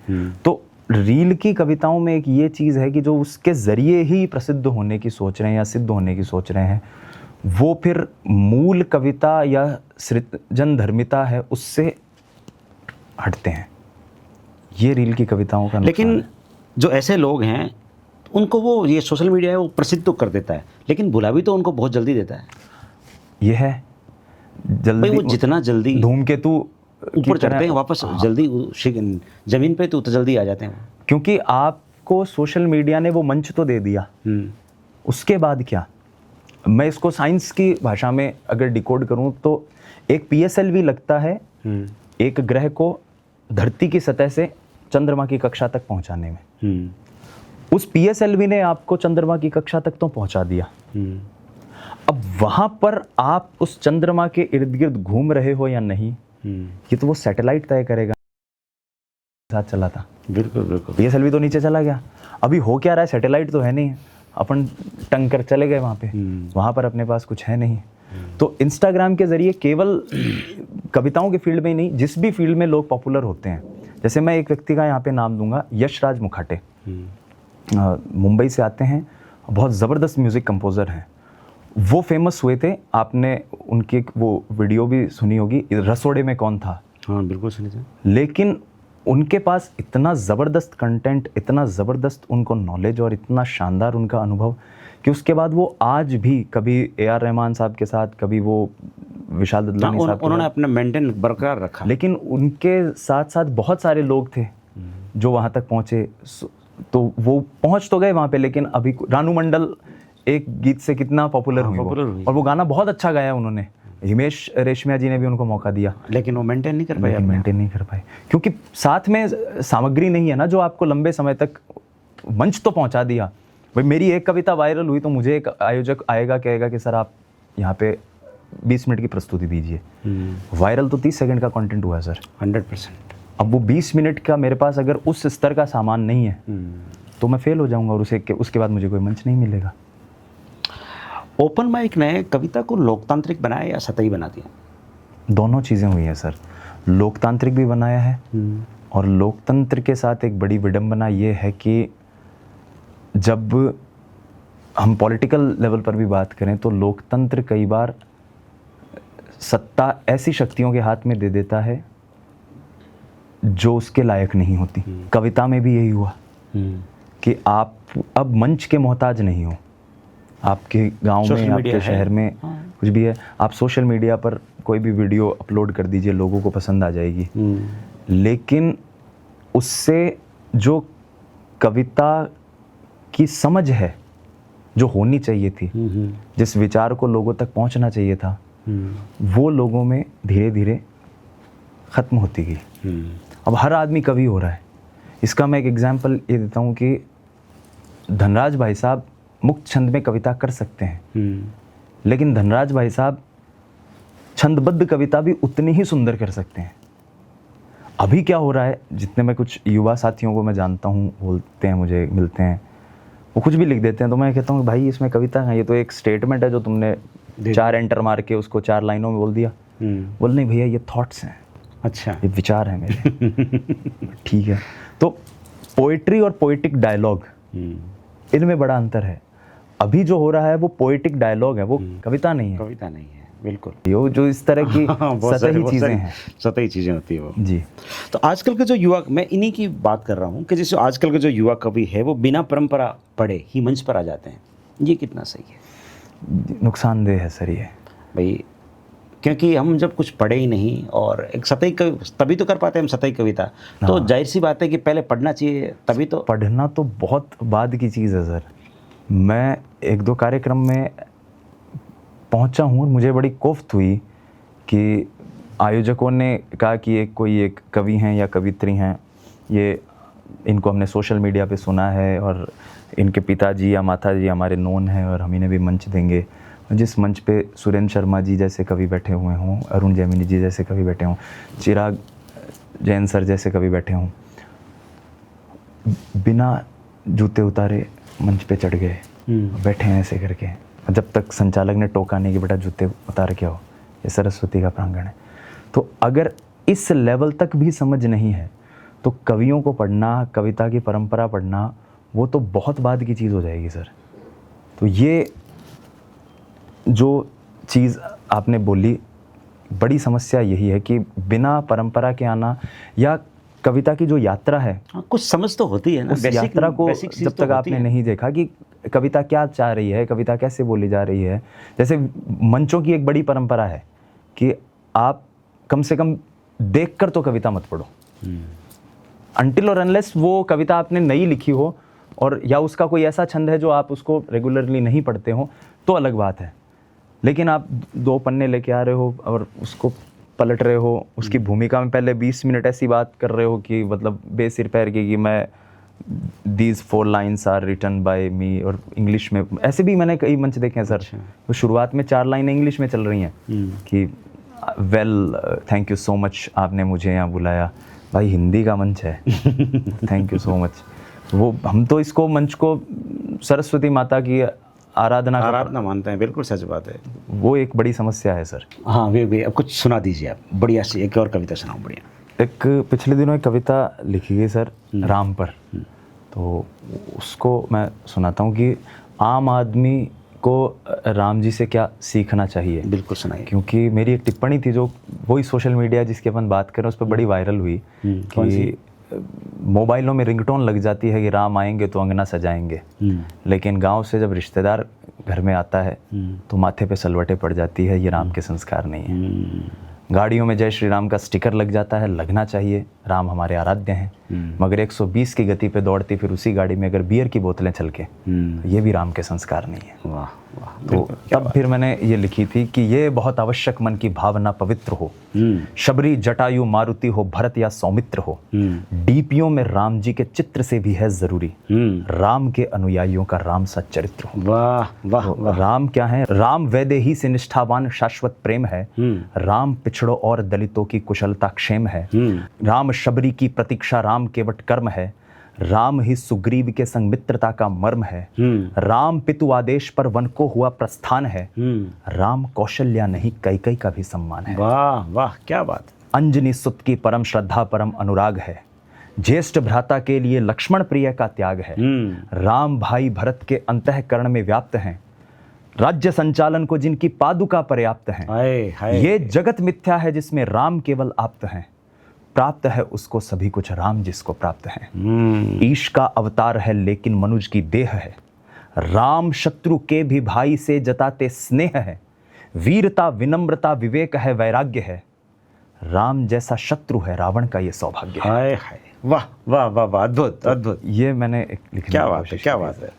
Speaker 2: तो रील की कविताओं में एक ये चीज़ है कि जो उसके ज़रिए ही प्रसिद्ध होने की सोच रहे हैं या सिद्ध होने की सोच रहे हैं, वो फिर मूल कविता या सृजन धर्मिता है उससे हटते हैं। ये रील की कविताओं का।
Speaker 1: लेकिन जो ऐसे लोग हैं उनको वो ये सोशल मीडिया है वो प्रसिद्ध तो कर देता है, लेकिन बुला भी तो उनको बहुत जल्दी देता है।
Speaker 2: ये है जल्दी,
Speaker 1: वो जितना जल्दी
Speaker 2: धूमकेतु
Speaker 1: ऊपर चढ़ते हैं वापस जल्दी जमीन पे तो जल्दी आ जाते हैं।
Speaker 2: क्योंकि आपको सोशल मीडिया ने वो मंच तो दे दिया, उसके बाद क्या? मैं इसको साइंस की भाषा में अगर डिकोड करूं तो एक PSLV लगता है एक ग्रह को धरती की सतह से चंद्रमा की कक्षा तक पहुंचाने में। उस PSLV ने आपको चंद्रमा की कक्षा तक तो पहुंचा दिया। अब वहां पर आप उस चंद्रमा के इर्द गिर्द घूम रहे हो या नहीं, ये तो वो सैटेलाइट तय करेगा। साथ चला था,
Speaker 1: बिल्कुल बिल्कुल।
Speaker 2: PSLV तो नीचे चला गया। अभी हो क्या रहा है? सैटेलाइट तो है नहीं, अपन टंग कर चले गए वहाँ पे, वहाँ पर अपने पास कुछ है नहीं। तो इंस्टाग्राम के जरिए केवल कविताओं के फील्ड में ही नहीं, जिस भी फील्ड में लोग पॉपुलर होते हैं, जैसे मैं एक व्यक्ति का यहाँ पे नाम दूंगा, यशराज मुखाटे, मुंबई से आते हैं, बहुत ज़बरदस्त म्यूज़िक कंपोज़र हैं। वो फेमस हुए थे, आपने उनकी वो वीडियो भी सुनी होगी, रसोड़े में कौन था।
Speaker 1: हाँ बिल्कुल सुनी थी।
Speaker 2: लेकिन उनके पास इतना ज़बरदस्त कंटेंट, इतना ज़बरदस्त उनको नॉलेज और इतना शानदार उनका अनुभव कि उसके बाद वो आज भी कभी AR रहमान साहब के साथ, कभी वो विशाल ददलानी साहब,
Speaker 1: उन्होंने अपना मेंटेन बरकरार रखा।
Speaker 2: लेकिन उनके साथ साथ बहुत सारे लोग थे जो वहाँ तक पहुँचे। तो वो पहुँच तो गए वहाँ पे, लेकिन अभी रानू मंडल एक गीत से कितना पॉपुलर हुई और वो गाना बहुत अच्छा गाया उन्होंने। हिमेश रेशमिया जी ने भी उनको मौका दिया,
Speaker 1: लेकिन वो मेंटेन नहीं कर पाए।
Speaker 2: क्योंकि साथ में सामग्री नहीं है ना जो आपको लंबे समय तक मंच तो पहुंचा दिया। भाई मेरी एक कविता वायरल हुई तो मुझे एक आयोजक आएगा, कहेगा कि सर आप यहाँ पे 20 मिनट की प्रस्तुति दीजिए। वायरल तो 30 सेकंड का कंटेंट हुआ है सर,
Speaker 1: 100%।
Speaker 2: अब वो 20 मिनट का मेरे पास अगर उस स्तर का सामान नहीं है तो मैं फेल हो जाऊंगा, और उसके बाद मुझे कोई मंच नहीं मिलेगा।
Speaker 1: ओपन माइक ने कविता को लोकतांत्रिक बनाया या सतही बना दिया?
Speaker 2: दोनों चीज़ें हुई हैं सर। लोकतांत्रिक भी बनाया है, और लोकतंत्र के साथ एक बड़ी विडंबना ये है कि जब हम पॉलिटिकल लेवल पर भी बात करें तो लोकतंत्र कई बार सत्ता ऐसी शक्तियों के हाथ में दे देता है जो उसके लायक नहीं होती। कविता में भी यही हुआ कि आप अब मंच के मोहताज नहीं हो। आपके गांव में, आपके शहर में कुछ भी है, आप सोशल मीडिया पर कोई भी वीडियो अपलोड कर दीजिए, लोगों को पसंद आ जाएगी। लेकिन उससे जो कविता की समझ है, जो होनी चाहिए थी, जिस विचार को लोगों तक पहुंचना चाहिए था, वो लोगों में धीरे धीरे ख़त्म होती गई। अब हर आदमी कवि हो रहा है। इसका मैं एक एग्जांपल ये देता हूँ कि धनराज भाई साहब मुक्त छंद में कविता कर सकते हैं, लेकिन धनराज भाई साहब छंदबद्ध कविता भी उतनी ही सुंदर कर सकते हैं। अभी क्या हो रहा है, जितने मैं कुछ युवा साथियों को मैं जानता हूँ, बोलते हैं मुझे, मिलते हैं, वो कुछ भी लिख देते हैं, तो मैं कहता हूँ भाई इसमें कविता है, ये तो एक स्टेटमेंट है जो तुमने 4 एंटर मार के उसको 4 लाइनों में बोल दिया। बोल नहीं भैया, ये थॉट्स हैं,
Speaker 1: अच्छा,
Speaker 2: ये विचार हैं मेरे। ठीक है, तो पोइट्री और पोइटिक डायलॉग, इनमें बड़ा अंतर है। अभी जो हो रहा है वो पोइटिक डायलॉग है, वो कविता नहीं है।
Speaker 1: कविता नहीं है, बिल्कुल।
Speaker 2: ये जो इस तरह की सतही चीज़ें हैं,
Speaker 1: सतही चीज़ें होती है वो
Speaker 2: जी।
Speaker 1: तो आजकल के जो युवा, मैं इन्हीं की बात कर रहा हूँ कि जैसे आजकल के जो युवा कवि है वो बिना परंपरा पढ़े ही मंच पर आ जाते हैं, ये कितना सही है?
Speaker 2: नुकसानदेह है सर ये
Speaker 1: भाई, क्योंकि हम जब कुछ पढ़े ही नहीं और एक सतही कवि तभी तो कर पाते हैं हम सतही कविता, तो जाहिर सी बात है कि पहले पढ़ना चाहिए, तभी तो।
Speaker 2: पढ़ना तो बहुत बाद की चीज़ है सर। मैं 1-2 कार्यक्रम में पहुंचा हूँ, मुझे बड़ी कोफ्त हुई कि आयोजकों ने कहा कि एक कवि हैं या कवित्री हैं, ये इनको हमने सोशल मीडिया पे सुना है और इनके पिताजी या माताजी हमारे नोन हैं और हम इन्हें भी मंच देंगे। जिस मंच पे सुरेंद्र शर्मा जी जैसे कवि बैठे हुए हों, अरुण जैमिनी जी जैसे कवि बैठे हों, चिराग जैन सर जैसे कवि बैठे हों, बिना जूते उतारे मंच पे चढ़ गए, बैठे हैं ऐसे करके, जब तक संचालक ने टोका नहीं कि बेटा जूते उतार के आओ, ये सरस्वती का प्रांगण है। तो अगर इस लेवल तक भी समझ नहीं है तो कवियों को पढ़ना, कविता की परंपरा पढ़ना, वो तो बहुत बाद की चीज़ हो जाएगी सर। तो ये जो चीज़ आपने बोली, बड़ी समस्या यही है कि बिना परंपरा के आना, या कविता की जो यात्रा है,
Speaker 1: कुछ समझ तो होती है ना,
Speaker 2: उस यात्रा को जब तक आपने नहीं देखा कि कविता क्या चाह रही है, कविता कैसे बोली जा रही है। जैसे मंचों की एक बड़ी परंपरा है कि आप कम से कम देखकर तो कविता मत पढ़ो, अनटिल और अनलेस वो कविता आपने नई लिखी हो और या उसका कोई ऐसा छंद है जो आप उसको रेगुलरली नहीं पढ़ते हो, तो अलग बात है। लेकिन आप 2 पन्ने लेके आ रहे हो और उसको पलट रहे हो, उसकी भूमिका में पहले 20 मिनट ऐसी बात कर रहे हो कि मतलब बेसिर पैर की कि मैं these 4 lines are written by me, और इंग्लिश में ऐसे भी मैंने कई मंच देखे हैं सर। तो शुरुआत में 4 लाइनें इंग्लिश में चल रही हैं कि well thank you so much, आपने मुझे यहाँ बुलाया। भाई हिंदी का मंच है, थैंक यू सो मच। वो हम तो इसको मंच को सरस्वती माता की आराधना
Speaker 1: मानते हैं, बिल्कुल सच बात है।
Speaker 2: वो एक बड़ी समस्या है सर।
Speaker 1: हाँ वे अब कुछ सुना दीजिए आप, बढ़िया सी एक और कविता सुनाओ, बढ़िया।
Speaker 2: एक पिछले दिनों एक कविता लिखी गई सर राम पर, तो उसको मैं सुनाता हूँ कि आम आदमी को राम जी से क्या सीखना चाहिए।
Speaker 1: बिल्कुल सुनाइए।
Speaker 2: क्योंकि मेरी एक टिप्पणी थी जो वही सोशल मीडिया जिसकी अपन बात करें उस पर बड़ी वायरल हुई कि मोबाइलों में रिंगटोन लग जाती है कि राम आएंगे तो अंगना सजाएंगे, लेकिन गांव से जब रिश्तेदार घर में आता है तो माथे पे सलवटें पड़ जाती है, ये राम के संस्कार नहीं है। गाड़ियों में जय श्री राम का स्टिकर लग जाता है, लगना चाहिए, राम हमारे आराध्य हैं, मगर 120 की गति पे दौड़ती फिर उसी गाड़ी में अगर बियर की बोतलें छलके, तो ये भी राम के संस्कार नहीं है।
Speaker 1: वाह वाह।
Speaker 2: तो तब फिर मैंने ये लिखी थी कि ये बहुत आवश्यक मन की भावना पवित्र हो, शबरी जटायु मारुति हो, भरत या सौमित्र हो, डीपियों में राम जी के चित्र से भी है जरूरी, राम के अनुयायियों का राम सा चरित्र हो।
Speaker 1: वाह वाह वाह।
Speaker 2: राम क्या है? राम वैदेही से निष्ठावान शाश्वत प्रेम है, राम पिछड़ों और दलितों की कुशलता क्षेम है, राम शबरी की प्रतीक्षा राम केवट कर्म है, राम ही सुग्रीव के संग मित्रता का मर्म है, राम पितु आदेश पर वन को हुआ प्रस्थान है, राम कौशल्या नहीं कैकई का भी सम्मान है।
Speaker 1: वाह वाह, क्या बात।
Speaker 2: अंजनी सुत की परम श्रद्धा परम अनुराग है, ज्येष्ठ भ्राता के लिए लक्ष्मण प्रिय का त्याग है, राम भाई भरत के अंतःकरण में व्याप्त हैं, राज्य संचालन को जिनकी पादुका पर्याप्त है, ये जगत मिथ्या है जिसमें राम केवल आप्त हैं, प्राप्त है उसको सभी कुछ राम जिसको प्राप्त है। ईश का अवतार है लेकिन मनुज की देह है, राम शत्रु के भी भाई से जताते स्नेह है, वीरता विनम्रता विवेक है वैराग्य है, राम जैसा शत्रु है रावण का ये सौभाग्य है।
Speaker 1: हाय हाय, वाह वाह वाह वाह, अद्भुत अद्भुत,
Speaker 2: ये मैंने लिखने
Speaker 1: क्या
Speaker 2: की
Speaker 1: बात है,
Speaker 2: कोशिश
Speaker 1: क्या
Speaker 2: की
Speaker 1: बात है।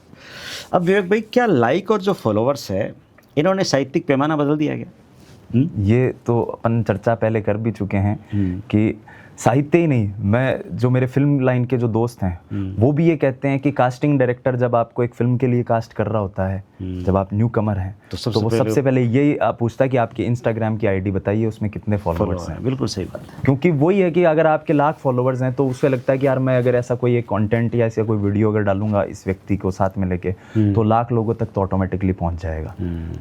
Speaker 1: अब विवेक भाई, क्या लाइक और जो फॉलोवर्स है इन्होंने साहित्यिक पैमाना बदल दिया क्या?
Speaker 2: ये तो अपन चर्चा पहले कर भी चुके हैं कि साहित्य ही नहीं, मैं जो मेरे फिल्म लाइन के जो दोस्त हैं वो भी ये कहते हैं कि कास्टिंग डायरेक्टर जब आपको एक फिल्म के लिए कास्ट कर रहा होता है, जब आप न्यू कमर हैं, तो वो सबसे पहले यही पूछता है कि आपकी इंस्टाग्राम की आईडी बताइए, उसमें कितने फॉलोवर्स हैं।
Speaker 1: बिल्कुल सही बात है।
Speaker 2: क्योंकि वही है कि अगर आपके लाख फॉलोवर्स हैं तो उससे लगता है कि यार मैं अगर ऐसा कोई एक कंटेंट या ऐसा कोई वीडियो अगर डालूंगा इस व्यक्ति को साथ में लेके तो लाख लोगों तक तो ऑटोमेटिकली पहुंच जाएगा।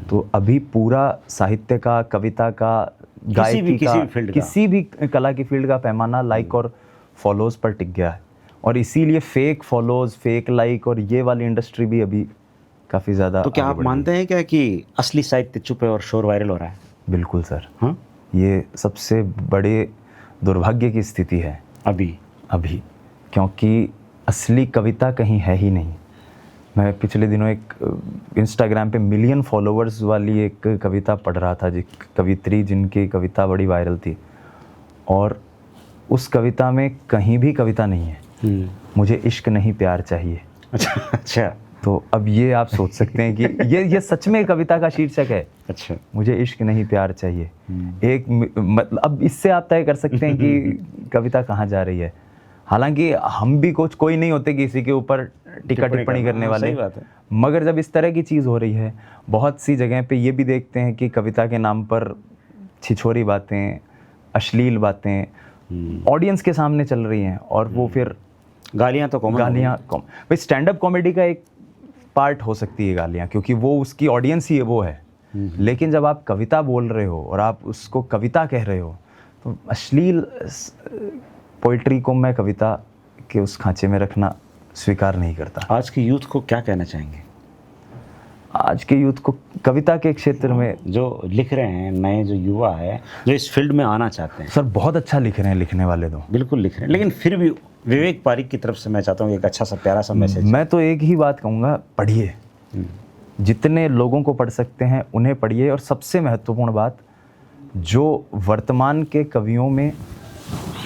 Speaker 2: तो अभी पूरा साहित्य का, कविता का, गायकी का, किसी भी कला की फील्ड का पैमाना लाइक और फॉलोज पर टिक गया है। और इसीलिए फेक फॉलोज, फेक लाइक और ये वाली इंडस्ट्री भी अभी काफ़ी ज़्यादा।
Speaker 1: तो क्या आप मानते हैं क्या कि असली साहित्य चुप है और शोर वायरल हो रहा है?
Speaker 2: बिल्कुल सर।
Speaker 1: हाँ,
Speaker 2: ये सबसे बड़े दुर्भाग्य की स्थिति है अभी, क्योंकि असली कविता कहीं है ही नहीं। मैं पिछले दिनों एक इंस्टाग्राम पे मिलियन फॉलोवर्स वाली एक कविता पढ़ रहा था, कवित्री जिनकी कविता बड़ी वायरल थी, और उस कविता में कहीं भी कविता नहीं है, मुझे इश्क नहीं प्यार चाहिए।
Speaker 1: अच्छा।
Speaker 2: तो अब ये आप सोच सकते हैं कि ये सच में कविता का शीर्षक है।
Speaker 1: अच्छा,
Speaker 2: मुझे इश्क नहीं प्यार चाहिए। एक मतलब अब इससे आप तय कर सकते हैं कि कविता कहाँ जा रही है। हालांकि हम भी कोई नहीं होते किसी के ऊपर टीका टिप्पणी करने वाले,
Speaker 1: सही बात है।
Speaker 2: मगर जब इस तरह की चीज़ हो रही है, बहुत सी जगह पे ये भी देखते हैं कि कविता के नाम पर छिछोरी बातें, अश्लील बातें ऑडियंस के सामने चल रही हैं, और वो फिर
Speaker 1: गालियाँ तो कॉमन,
Speaker 2: भाई स्टैंड अप कॉमेडी का एक पार्ट हो सकती है गालियाँ, क्योंकि वो उसकी ऑडियंस ही वो है। लेकिन जब आप कविता बोल रहे हो और आप उसको कविता कह रहे हो, तो अश्लील पोइट्री को मैं कविता के उस खांचे में रखना स्वीकार नहीं करता।
Speaker 1: आज के यूथ को क्या कहना चाहेंगे?
Speaker 2: आज के यूथ को कविता के क्षेत्र में
Speaker 1: जो लिख रहे हैं, नए जो युवा है जो इस फील्ड में आना चाहते हैं।
Speaker 2: सर बहुत अच्छा लिख रहे हैं, लिखने वाले तो
Speaker 1: बिल्कुल लिख रहे हैं, लेकिन फिर भी विवेक पारिक की तरफ से मैं चाहता हूँ एक अच्छा सा प्यारा सा मैसेज।
Speaker 2: मैं तो एक ही बात कहूँगा, पढ़िए, जितने लोगों को पढ़ सकते हैं उन्हें पढ़िए। और सबसे महत्वपूर्ण बात, जो वर्तमान के कवियों में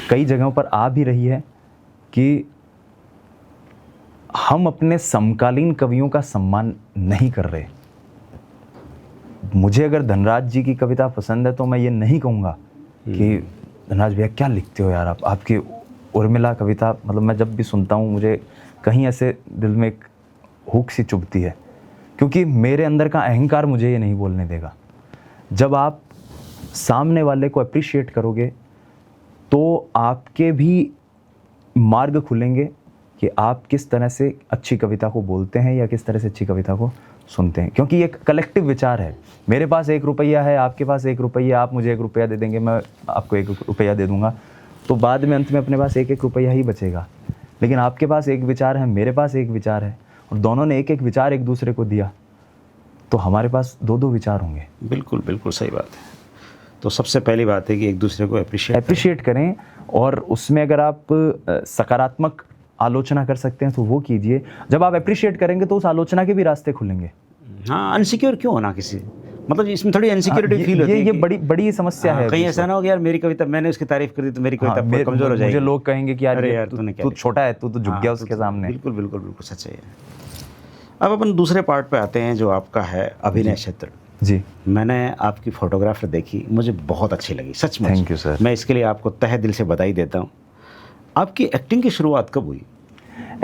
Speaker 2: कई जगहों पर आ भी रही है, कि हम अपने समकालीन कवियों का सम्मान नहीं कर रहे। मुझे अगर धनराज जी की कविता पसंद है तो मैं ये नहीं कहूँगा कि धनराज भैया क्या लिखते हो यार, आपकी उर्मिला कविता, मतलब मैं जब भी सुनता हूँ मुझे कहीं ऐसे दिल में एक हुक सी चुभती है, क्योंकि मेरे अंदर का अहंकार मुझे ये नहीं बोलने देगा। जब आप सामने वाले को अप्रिशिएट करोगे तो आपके भी मार्ग खुलेंगे कि आप किस तरह से अच्छी कविता को बोलते हैं या किस तरह से अच्छी कविता को सुनते हैं। क्योंकि एक कलेक्टिव विचार है, मेरे पास 1 रुपया है, आपके पास 1 रुपया, आप मुझे 1 रुपया दे देंगे, मैं आपको 1 रुपया दे दूंगा, तो बाद में अंत में अपने पास 1-1 रुपया ही बचेगा। लेकिन आपके पास एक विचार है, मेरे पास एक विचार है, और दोनों ने 1-1 विचार एक दूसरे को दिया, तो हमारे पास 2-2 विचार होंगे।
Speaker 1: बिल्कुल बिल्कुल सही बात है। तो सबसे पहली बात है कि एक दूसरे को अप्रिशिएट
Speaker 2: करें, और उसमें अगर आप सकारात्मक आलोचना कर सकते हैं तो वो कीजिए। जब आप अप्रिशिएट करेंगे तो उस आलोचना के भी रास्ते खुलेंगे।
Speaker 1: हाँ, अनसिक्योर क्यों होना किसी, मतलब इसमें थोड़ी इनसिक्योरिटी फील होती है।
Speaker 2: ये बड़ी समस्या है।
Speaker 1: कहीं ऐसा ना हो कि यार मेरी कविता, मैंने उसकी तारीफ कर दी तो मेरी कविता कमजोर हो जाएगी,
Speaker 2: मुझे लोग कहेंगे कि यार तू छोटा है, तू तो झुक गया उसके सामने।
Speaker 1: बिल्कुल बिल्कुल बिल्कुल सच है। अब अपन दूसरे पार्ट पे आते हैं जो आपका है अभिनय क्षेत्र।
Speaker 2: जी,
Speaker 1: मैंने आपकी फोटोग्राफ देखी, मुझे बहुत अच्छी लगी, सच में।
Speaker 2: Thank you sir.
Speaker 1: मैं इसके लिए आपको तहे दिल से बधाई देता हूँ। आपकी एक्टिंग की शुरुआत कब हुई?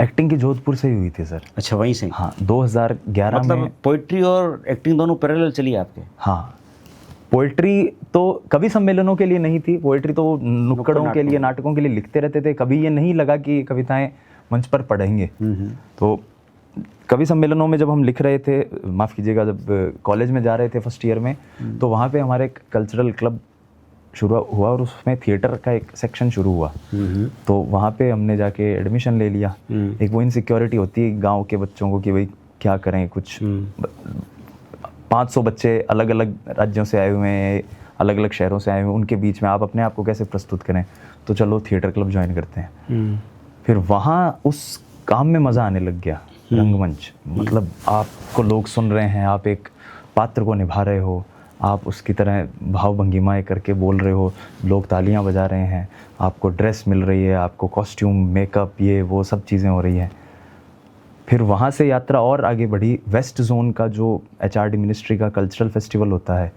Speaker 2: एक्टिंग की जोधपुर से ही हुई थी सर।
Speaker 1: अच्छा, वहीं से?
Speaker 2: हाँ, 2011
Speaker 1: मतलब
Speaker 2: में।
Speaker 1: पोइट्री और एक्टिंग दोनों पैरेलल चली आपके?
Speaker 2: हाँ, पोइट्री तो कभी सम्मेलनों के लिए नहीं थी, पोइट्री तो नुक्कड़ों के लिए, नाटकों के लिए लिखते रहते थे। कभी ये नहीं लगा कि कविताएं मंच पर पढ़ेंगे। तो कवि सम्मेलनों में जब हम लिख रहे थे, माफ़ कीजिएगा, जब कॉलेज में जा रहे थे फर्स्ट ईयर में, तो वहाँ पे हमारे एक कल्चरल क्लब शुरू हुआ और उसमें थिएटर का एक सेक्शन शुरू हुआ। तो वहाँ पे हमने जाके एडमिशन ले लिया। एक वो इनसिक्योरिटी होती है गांव के बच्चों को कि भाई क्या करें, कुछ 500 बच्चे अलग अलग राज्यों से आए हुए हैं, अलग अलग शहरों से आए हुए हैं, उनके बीच में आप अपने आप को कैसे प्रस्तुत करें, तो चलो थिएटर क्लब ज्वाइन करते हैं। फिर वहाँ उस काम में मज़ा आने लग गया। रंगमंच, मतलब आपको लोग सुन रहे हैं, आप एक पात्र को निभा रहे हो, आप उसकी तरह भाव भंगिमाएँ करके बोल रहे हो, लोग तालियां बजा रहे हैं, आपको ड्रेस मिल रही है, आपको कॉस्ट्यूम, मेकअप, ये वो सब चीज़ें हो रही हैं। फिर वहाँ से यात्रा और आगे बढ़ी। वेस्ट जोन का जो एचआरडी मिनिस्ट्री का कल्चरल फेस्टिवल होता है,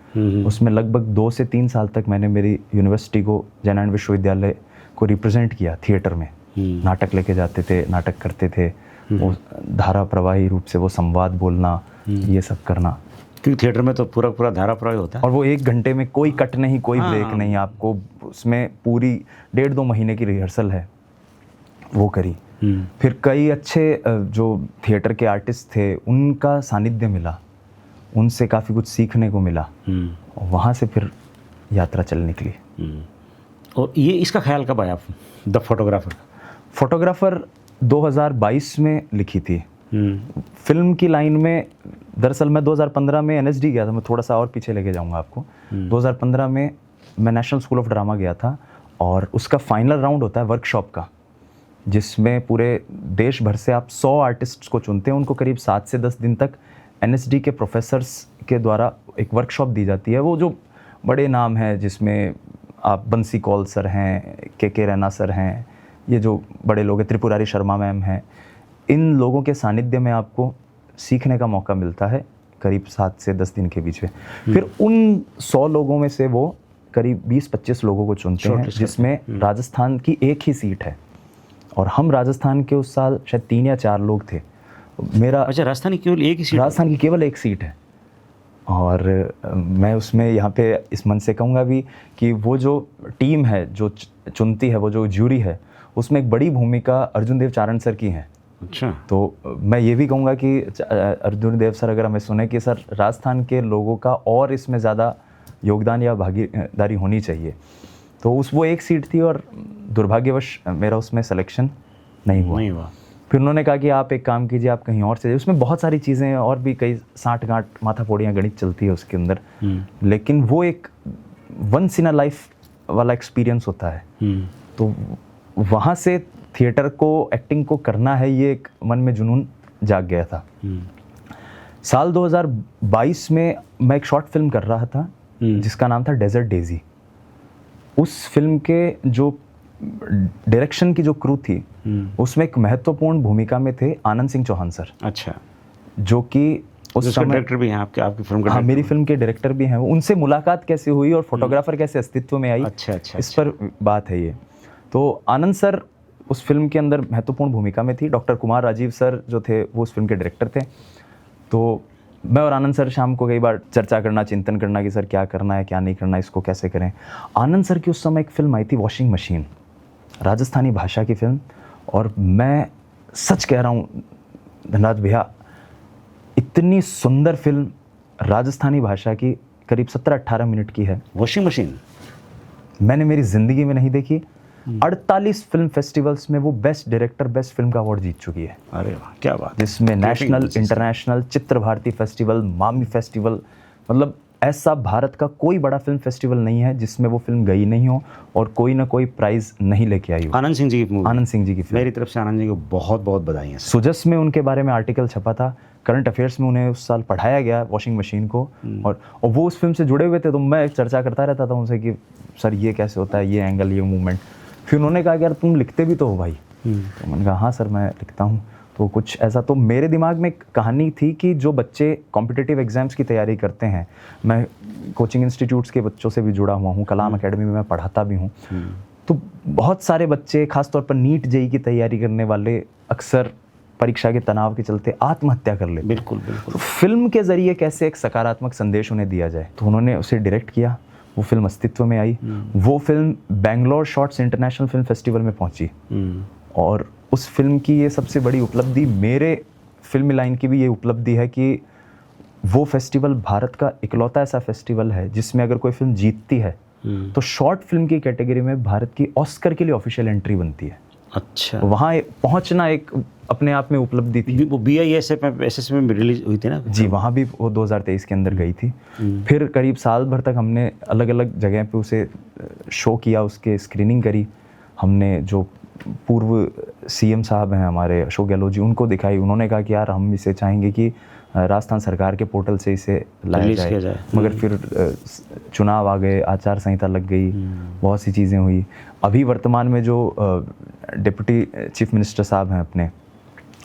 Speaker 2: उसमें लगभग 2 से 3 साल तक मैंने मेरी यूनिवर्सिटी को, जयनारायण विश्वविद्यालय को रिप्रेजेंट किया थिएटर में। नाटक लेके जाते थे, नाटक करते थे, वो धारा प्रवाही रूप से वो संवाद बोलना, ये सब करना।
Speaker 1: क्योंकि थिएटर में तो पूरा पूरा धारा प्रवाही होता है।
Speaker 2: और वो 1 घंटे में कोई कट नहीं, कोई ब्रेक नहीं, आपको उसमें पूरी 1.5-2 महीने की रिहर्सल है, वो करी। फिर कई अच्छे जो थिएटर के आर्टिस्ट थे उनका सानिध्य मिला, उनसे काफ़ी कुछ सीखने को मिला, और वहाँ से फिर यात्रा चल निकली।
Speaker 1: और ये इसका ख्याल कब आया, द फोटोग्राफर?
Speaker 2: फोटोग्राफर 2022 में लिखी थी। फिल्म की लाइन में दरअसल मैं 2015 में एनएसडी गया था, मैं थोड़ा सा और पीछे लेके जाऊंगा आपको। 2015 में मैं नेशनल स्कूल ऑफ ड्रामा गया था, और उसका फाइनल राउंड होता है वर्कशॉप का, जिसमें पूरे देश भर से आप 100 आर्टिस्ट्स को चुनते हैं। उनको करीब 7 से 10 दिन तक एनएसडी के प्रोफेसर्स के द्वारा एक वर्कशॉप दी जाती है। वो जो बड़े नाम हैं, जिसमें आप बंसी कौल सर हैं, के रैना सर हैं, ये जो बड़े लोग हैं, त्रिपुरारी शर्मा मैम हैं, इन लोगों के सानिध्य में आपको सीखने का मौका मिलता है करीब 7 से 10 दिन के बीच में। फिर उन 100 लोगों में से वो करीब 20-25 लोगों को चुनते हैं, जिसमें राजस्थान की एक ही सीट है, और हम राजस्थान के उस साल शायद 3 या 4 लोग थे। मेरा
Speaker 1: अच्छा, राजस्थान की केवल एक ही सीट?
Speaker 2: राजस्थान की केवल एक सीट है। और मैं उसमें यहाँ पे इस मन से कहूँगा भी कि वो जो टीम है जो चुनती है, वो जो ज्यूरी है, उसमें एक बड़ी भूमिका अर्जुन देव चारण सर की है।
Speaker 1: अच्छा।
Speaker 2: तो मैं ये भी कहूँगा कि अर्जुन देव सर अगर हमें सुने कि सर राजस्थान के लोगों का और इसमें ज़्यादा योगदान या भागीदारी होनी चाहिए, तो वो एक सीट थी, और दुर्भाग्यवश मेरा उसमें सिलेक्शन नहीं हुआ। फिर उन्होंने कहा कि आप एक काम कीजिए, आप कहीं और से। उसमें बहुत सारी चीज़ें और भी, कई साठ गांठ माथा फोड़ियाँ गणित चलती है उसके अंदर, लेकिन वो एक वंस इन अ लाइफ वाला एक्सपीरियंस होता है। तो वहाँ से थिएटर को, एक्टिंग को करना है, ये एक मन में जुनून जाग गया था। साल 2022 में मैं एक शॉर्ट फिल्म कर रहा था जिसका नाम था डेजर्ट डेजी। उस फिल्म के जो डायरेक्शन की जो क्रू थी, उसमें एक महत्वपूर्ण भूमिका में थे आनंद सिंह चौहान सर।
Speaker 1: अच्छा।
Speaker 2: जो कि उस समय
Speaker 1: डायरेक्टर भी हैं आपकी फिल्म के?
Speaker 2: हाँ, मेरी फिल्म के डायरेक्टर भी हैं। उनसे मुलाकात कैसे हुई और फोटोग्राफर कैसे अस्तित्व में आई, इस पर बात है ये। तो आनंद सर उस फिल्म के अंदर महत्वपूर्ण भूमिका में थी। डॉक्टर कुमार राजीव सर जो थे वो उस फिल्म के डायरेक्टर थे। तो मैं और आनंद सर शाम को कई बार चर्चा करना, चिंतन करना कि सर क्या करना है, क्या नहीं करना, इसको कैसे करें। आनंद सर की उस समय एक फिल्म आई थी वॉशिंग मशीन, राजस्थानी भाषा की फिल्म, और मैं सच कह रहा हूँ धनराज भैया, इतनी सुंदर फिल्म राजस्थानी भाषा की, करीब 17-18 मिनट की है।
Speaker 1: वॉशिंग मशीन
Speaker 2: मैंने मेरी ज़िंदगी में नहीं देखी। 48 फिल्म फेस्टिवल्स में वो बेस्ट डायरेक्टर, बेस्ट फिल्म का अवार्ड जीत चुकी है।
Speaker 1: अरे वाह, क्या बात।
Speaker 2: जिसमें नेशनल, इंटरनेशनल, चित्र भारती फेस्टिवल, मामी फेस्टिवल, मतलब ऐसा भारत का कोई बड़ा फिल्म फेस्टिवल नहीं है जिसमें वो फिल्म गई नहीं हो और कोई ना कोई प्राइज नहीं लेके आई हो।
Speaker 1: आनंद सिंह जी की मूवी?
Speaker 2: आनंद सिंह जी की फिल्म।
Speaker 1: मेरी तरफ से आनंद जी को बहुत बहुत बधाई।
Speaker 2: सुजस में उनके बारे में आर्टिकल छपा था, करंट अफेयर्स में उन्हें उस साल पढ़ाया गया वॉशिंग मशीन को, और वो उस फिल्म से जुड़े हुए थे। तो मैं चर्चा करता रहता था उनसे कि सर ये कैसे होता है, ये एंगल, ये मूवमेंट। फिर उन्होंने कहा कि यार तुम लिखते भी तो हो भाई। तो मैंने कहा हाँ सर मैं लिखता हूँ। तो कुछ ऐसा, तो मेरे दिमाग में एक कहानी थी कि जो बच्चे कॉम्पिटिटिव एग्जाम्स की तैयारी करते हैं, मैं कोचिंग इंस्टीट्यूट्स के बच्चों से भी जुड़ा हुआ हूँ, कलाम एकेडमी में मैं पढ़ाता भी हूँ। तो बहुत सारे बच्चे, खासतौर पर नीट जेई की तैयारी करने वाले, अक्सर परीक्षा के तनाव के चलते आत्महत्या कर लेते।
Speaker 1: बिल्कुल बिल्कुल।
Speaker 2: तो फिल्म के जरिए कैसे एक सकारात्मक संदेश उन्हें दिया जाए, तो उन्होंने उसे डायरेक्ट किया। वो फिल्म अस्तित्व में आई। वो film Bangalore shorts international film festival में पहुंची, और उस फिल्म की ये सबसे बड़ी उपलब्धि, मेरे फिल्म लाइन की भी ये उपलब्धि है कि वो फेस्टिवल भारत का इकलौता ऐसा फेस्टिवल है जिसमें अगर कोई फिल्म जीतती है तो शॉर्ट फिल्म की कैटेगरी में भारत की ऑस्कर के लिए ऑफिशियल एंट्री बनती है।
Speaker 1: अच्छा।
Speaker 2: वहाँ पहुँचना एक अपने आप में उपलब्धि थी।
Speaker 1: वो BISF में रिलीज हुई थी ना
Speaker 2: जी, वहाँ भी वो 2023 के अंदर गई थी। फिर करीब साल भर तक हमने अलग अलग जगह पे उसे शो किया, उसके स्क्रीनिंग करी हमने। जो पूर्व CM साहब हैं हमारे, अशोक गहलोत जी, उनको दिखाई। उन्होंने कहा कि यार हम इसे चाहेंगे कि राजस्थान सरकार के पोर्टल से इसे लाया
Speaker 1: रिलीज किया जाए।
Speaker 2: मगर फिर चुनाव आ गए, आचार संहिता लग गई, बहुत सी चीज़ें हुई। अभी वर्तमान में जो डिप्टी चीफ मिनिस्टर साहब हैं अपने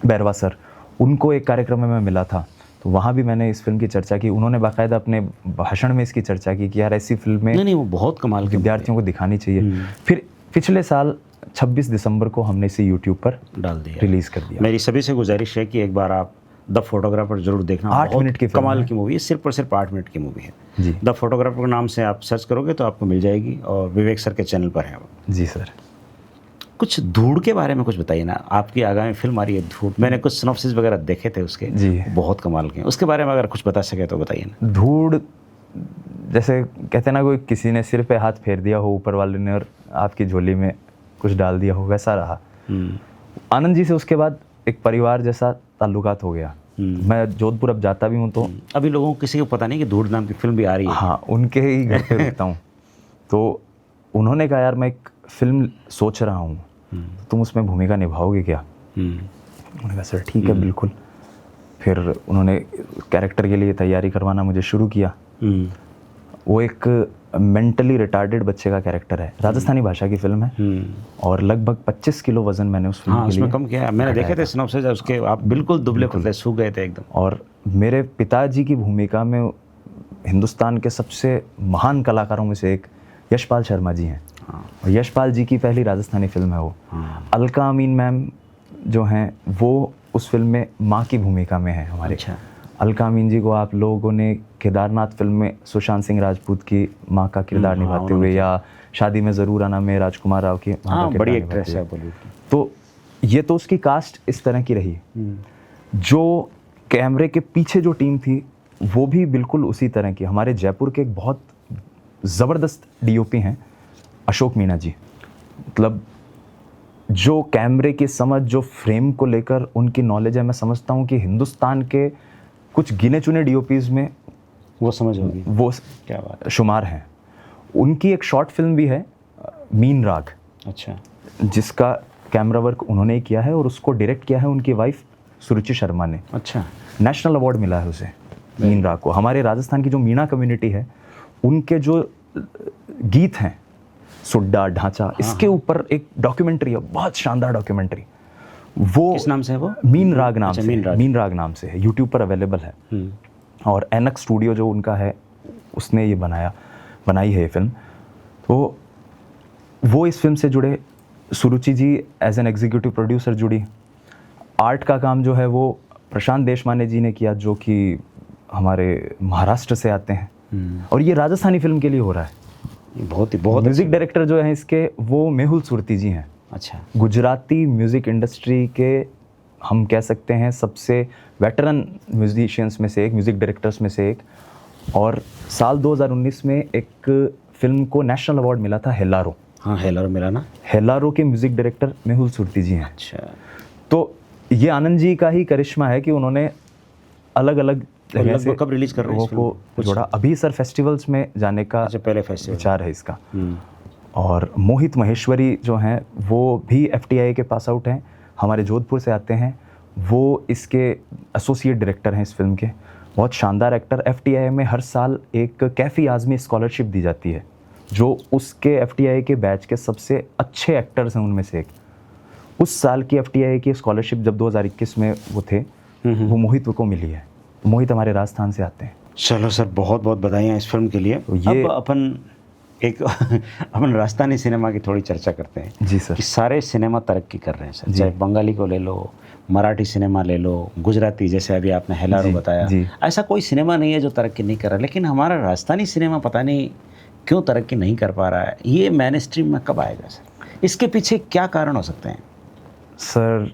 Speaker 2: बैरवा सर, उनको एक कार्यक्रम में मैं मिला था, तो वहाँ भी मैंने इस फिल्म की चर्चा की। उन्होंने बाकायदा अपने भाषण में इसकी चर्चा की कि यार ऐसी फिल्में
Speaker 1: नहीं वो बहुत कमाल की
Speaker 2: विद्यार्थियों को दिखानी चाहिए। फिर पिछले साल 26 दिसंबर को हमने इसे यूट्यूब पर
Speaker 1: डाल दिया,
Speaker 2: रिलीज़ कर दिया।
Speaker 1: मेरी सभी से गुजारिश है कि एक बार आप द फोटोग्राफर जरूर देखना।
Speaker 2: 8 मिनट की फिल्म
Speaker 1: कमाल की मूवी है, सिर्फ और सिर्फ 8 मिनट की मूवी है
Speaker 2: जी।
Speaker 1: द फोटोग्राफर के नाम से आप सर्च करोगे तो आपको मिल जाएगी, और विवेक सर के चैनल पर है वो।
Speaker 2: जी सर।
Speaker 1: कुछ धूड़ के बारे में कुछ बताइए ना, आपकी आगामी फिल्म आ रही है धूड़, मैंने कुछ सिनॉप्सिस वगैरह देखे थे उसके
Speaker 2: जी।
Speaker 1: बहुत कमाल के हैं, उसके बारे में अगर कुछ बता सके तो बताइए ना।
Speaker 2: धूड़ जैसे कहते हैं ना, कोई किसी ने सिर पे हाथ फेर दिया हो ऊपर वाले ने और आपकी झोली में कुछ डाल दिया हो, वैसा रहा। आनंद जी से उसके बाद एक परिवार जैसा ताल्लुकात हो गया। मैं जोधपुर अब जाता भी हूँ तो
Speaker 1: अभी लोगों को किसी को पता नहीं कि धूड़ नाम की फिल्म भी आ रही है।
Speaker 2: हाँ, उनके ही घर पे रुकता हूँ। तो उन्होंने कहा यार मैं एक फिल्म सोच रहा हूँ, तुम उसमें भूमिका निभाओगे क्या? उन्होंने कहा सर ठीक है बिल्कुल। फिर उन्होंने कैरेक्टर के लिए तैयारी करवाना मुझे शुरू किया। वो एक मेंटली रिटार्डेड बच्चे का कैरेक्टर है, राजस्थानी भाषा की फिल्म है, और लगभग 25 किलो वजन मैंने उस फिल्म
Speaker 1: हाँ,
Speaker 2: के लिए
Speaker 1: उसमें कम किया है। मैंने देखे थे सिनॉप्सिस उसके, आप बिल्कुल दुबले पतले सूख गए थे एकदम।
Speaker 2: और मेरे पिताजी की भूमिका में हिंदुस्तान के सबसे महान कलाकारों में से एक यशपाल शर्मा जी हैं। और यशपाल जी की पहली राजस्थानी फिल्म है वो। अलका अमीन मैम जो हैं वो उस फिल्म में माँ की भूमिका में है हमारे।
Speaker 1: अच्छा।
Speaker 2: अलका अमीन जी को आप लोगों ने केदारनाथ फिल्म में सुशांत सिंह राजपूत की माँ का किरदार निभाते हुए, या शादी में ज़रूर आना में राजकुमार राव की माँ का किरदार
Speaker 1: बड़ी
Speaker 2: निभाते
Speaker 1: एक्ट्रेस है
Speaker 2: हुए।
Speaker 1: बॉलीवुड की।
Speaker 2: तो ये तो उसकी कास्ट इस तरह की रही। जो कैमरे के पीछे जो टीम थी वो भी बिल्कुल उसी तरह की। हमारे जयपुर के एक बहुत ज़बरदस्त डीओपी हैं अशोक मीणा जी। मतलब जो कैमरे की समझ, जो फ्रेम को लेकर उनकी नॉलेज है, मैं समझता हूँ कि हिंदुस्तान के कुछ गिने चुने डीओपीज़ में
Speaker 1: वो समझ होगी,
Speaker 2: वो
Speaker 1: क्या बात
Speaker 2: शुमार हैं। उनकी एक शॉर्ट फिल्म भी है मीन राग,
Speaker 1: अच्छा,
Speaker 2: जिसका कैमरा वर्क उन्होंने ही किया है और उसको डायरेक्ट किया है उनकी वाइफ सुरुचि शर्मा ने।
Speaker 1: अच्छा।
Speaker 2: नेशनल अवार्ड मिला है उसे मीन राग को। हमारे राजस्थान की जो मीणा कम्युनिटी है उनके जो गीत हैं सुड्डा ढांचा, इसके ऊपर एक डॉक्यूमेंट्री है, बहुत शानदार डॉक्यूमेंट्री। वो
Speaker 1: किस नाम से है वो?
Speaker 2: मीन राग नाम
Speaker 1: अच्छा,
Speaker 2: से, मीन राग नाम से है, यूट्यूब पर अवेलेबल है। और एनक स्टूडियो जो उनका है उसने ये बनाई है ये फिल्म। तो वो इस फिल्म से जुड़े, सुरुचि जी एज एन एग्जीक्यूटिव प्रोड्यूसर जुड़ी। आर्ट का काम जो है वो प्रशांत देशमाने जी ने किया, जो कि हमारे महाराष्ट्र से आते हैं, और ये राजस्थानी फिल्म के लिए हो रहा है।
Speaker 1: बहुत
Speaker 2: म्यूजिक डायरेक्टर जो है इसके वो मेहुल सुरती जी हैं।
Speaker 1: अच्छा।
Speaker 2: गुजराती म्यूज़िक इंडस्ट्री के हम कह सकते हैं सबसे वेटरन म्यूजिशियंस में से एक, म्यूज़िक डायरेक्टर्स में से एक। और साल 2019 में एक फिल्म को नेशनल अवार्ड मिला था, हेलारो।
Speaker 1: हाँ, हेलारो मिला ना।
Speaker 2: हेलारो के म्यूज़िक डायरेक्टर मेहुल सुरती जी हैं।
Speaker 1: अच्छा।
Speaker 2: तो ये आनंद जी का ही करिश्मा है कि उन्होंने अलग अलग जगह से
Speaker 1: कब रिलीज कर रहे हैं
Speaker 2: लोगों को जोड़ा। अभी सर फेस्टिवल्स में जाने का
Speaker 1: पहले फेस्टिवल
Speaker 2: विचार है इसका। और मोहित महेश्वरी जो हैं वो भी FTI के पास आउट हैं, हमारे जोधपुर से आते हैं। वो इसके एसोसिएट डायरेक्टर हैं इस फिल्म के, बहुत शानदार एक्टर। FTI में हर साल एक कैफ़ी आज़मी स्कॉलरशिप दी जाती है, जो उसके FTI के बैच के सबसे अच्छे एक्टर्स हैं उनमें से एक। उस साल की FTI की स्कॉलरशिप जब 2021 में वो थे, वो मोहित को मिली है। मोहित हमारे राजस्थान से आते हैं।
Speaker 1: चलो सर, बहुत बहुत बधाइयाँ इस फिल्म के लिए।
Speaker 2: तो ये
Speaker 1: अब अपन अपन राजस्थानी सिनेमा की थोड़ी चर्चा करते हैं।
Speaker 2: जी सर।
Speaker 1: कि सारे सिनेमा तरक्की कर रहे हैं सर, चाहे बंगाली को ले लो, मराठी सिनेमा ले लो, गुजराती, जैसे अभी आपने हेलारो बताया, ऐसा कोई सिनेमा नहीं है जो तरक्की नहीं कर रहा। लेकिन हमारा राजस्थानी सिनेमा पता नहीं क्यों तरक्की नहीं कर पा रहा है। ये मेन स्ट्रीम में कब आएगा सर? इसके पीछे क्या कारण हो सकते हैं?
Speaker 2: सर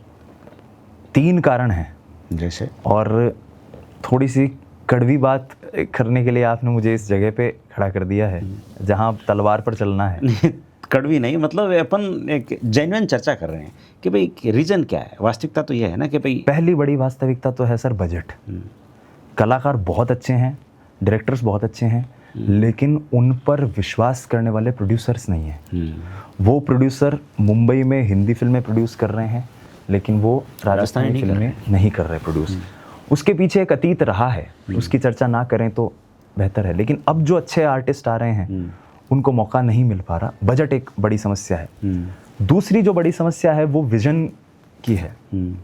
Speaker 2: 3 कारण हैं
Speaker 1: जैसे,
Speaker 2: और थोड़ी सी कड़वी बात करने के लिए आपने मुझे इस जगह पे खड़ा कर दिया है जहां तलवार पर चलना है।
Speaker 1: कड़वी नहीं, मतलब अपन एक जेन्युइन चर्चा कर रहे हैं कि भाई रीज़न क्या है। वास्तविकता तो यह है ना कि भाई
Speaker 2: पहली बड़ी वास्तविकता तो है सर बजट। कलाकार बहुत अच्छे हैं, डायरेक्टर्स बहुत अच्छे हैं, लेकिन उन पर विश्वास करने वाले प्रोड्यूसर्स नहीं हैं। वो प्रोड्यूसर मुंबई में हिंदी फिल्में प्रोड्यूस कर रहे हैं, लेकिन वो राजस्थानी फिल्में नहीं कर रहे प्रोड्यूस। उसके पीछे एक अतीत रहा है, उसकी चर्चा ना करें तो बेहतर है। लेकिन अब जो अच्छे आर्टिस्ट आ रहे हैं उनको मौका नहीं मिल पा रहा। बजट एक बड़ी समस्या है। दूसरी जो बड़ी समस्या है वो विजन की है।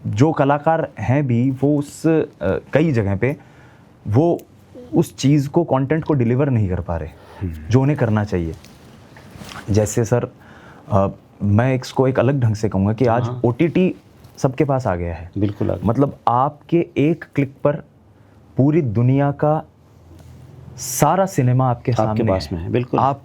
Speaker 2: जो कलाकार हैं भी वो उस कई जगह पे वो उस चीज़ को, कंटेंट को डिलीवर नहीं कर पा रहे जो उन्हें करना चाहिए। जैसे सर मैं इसको एक अलग ढंग से कहूँगा कि आज OTT सबके पास आ गया है।
Speaker 1: बिल्कुल आ गया।
Speaker 2: मतलब आपके एक क्लिक पर पूरी दुनिया का सारा सिनेमा आपके सामने
Speaker 1: पास में है। बिल्कुल।
Speaker 2: आप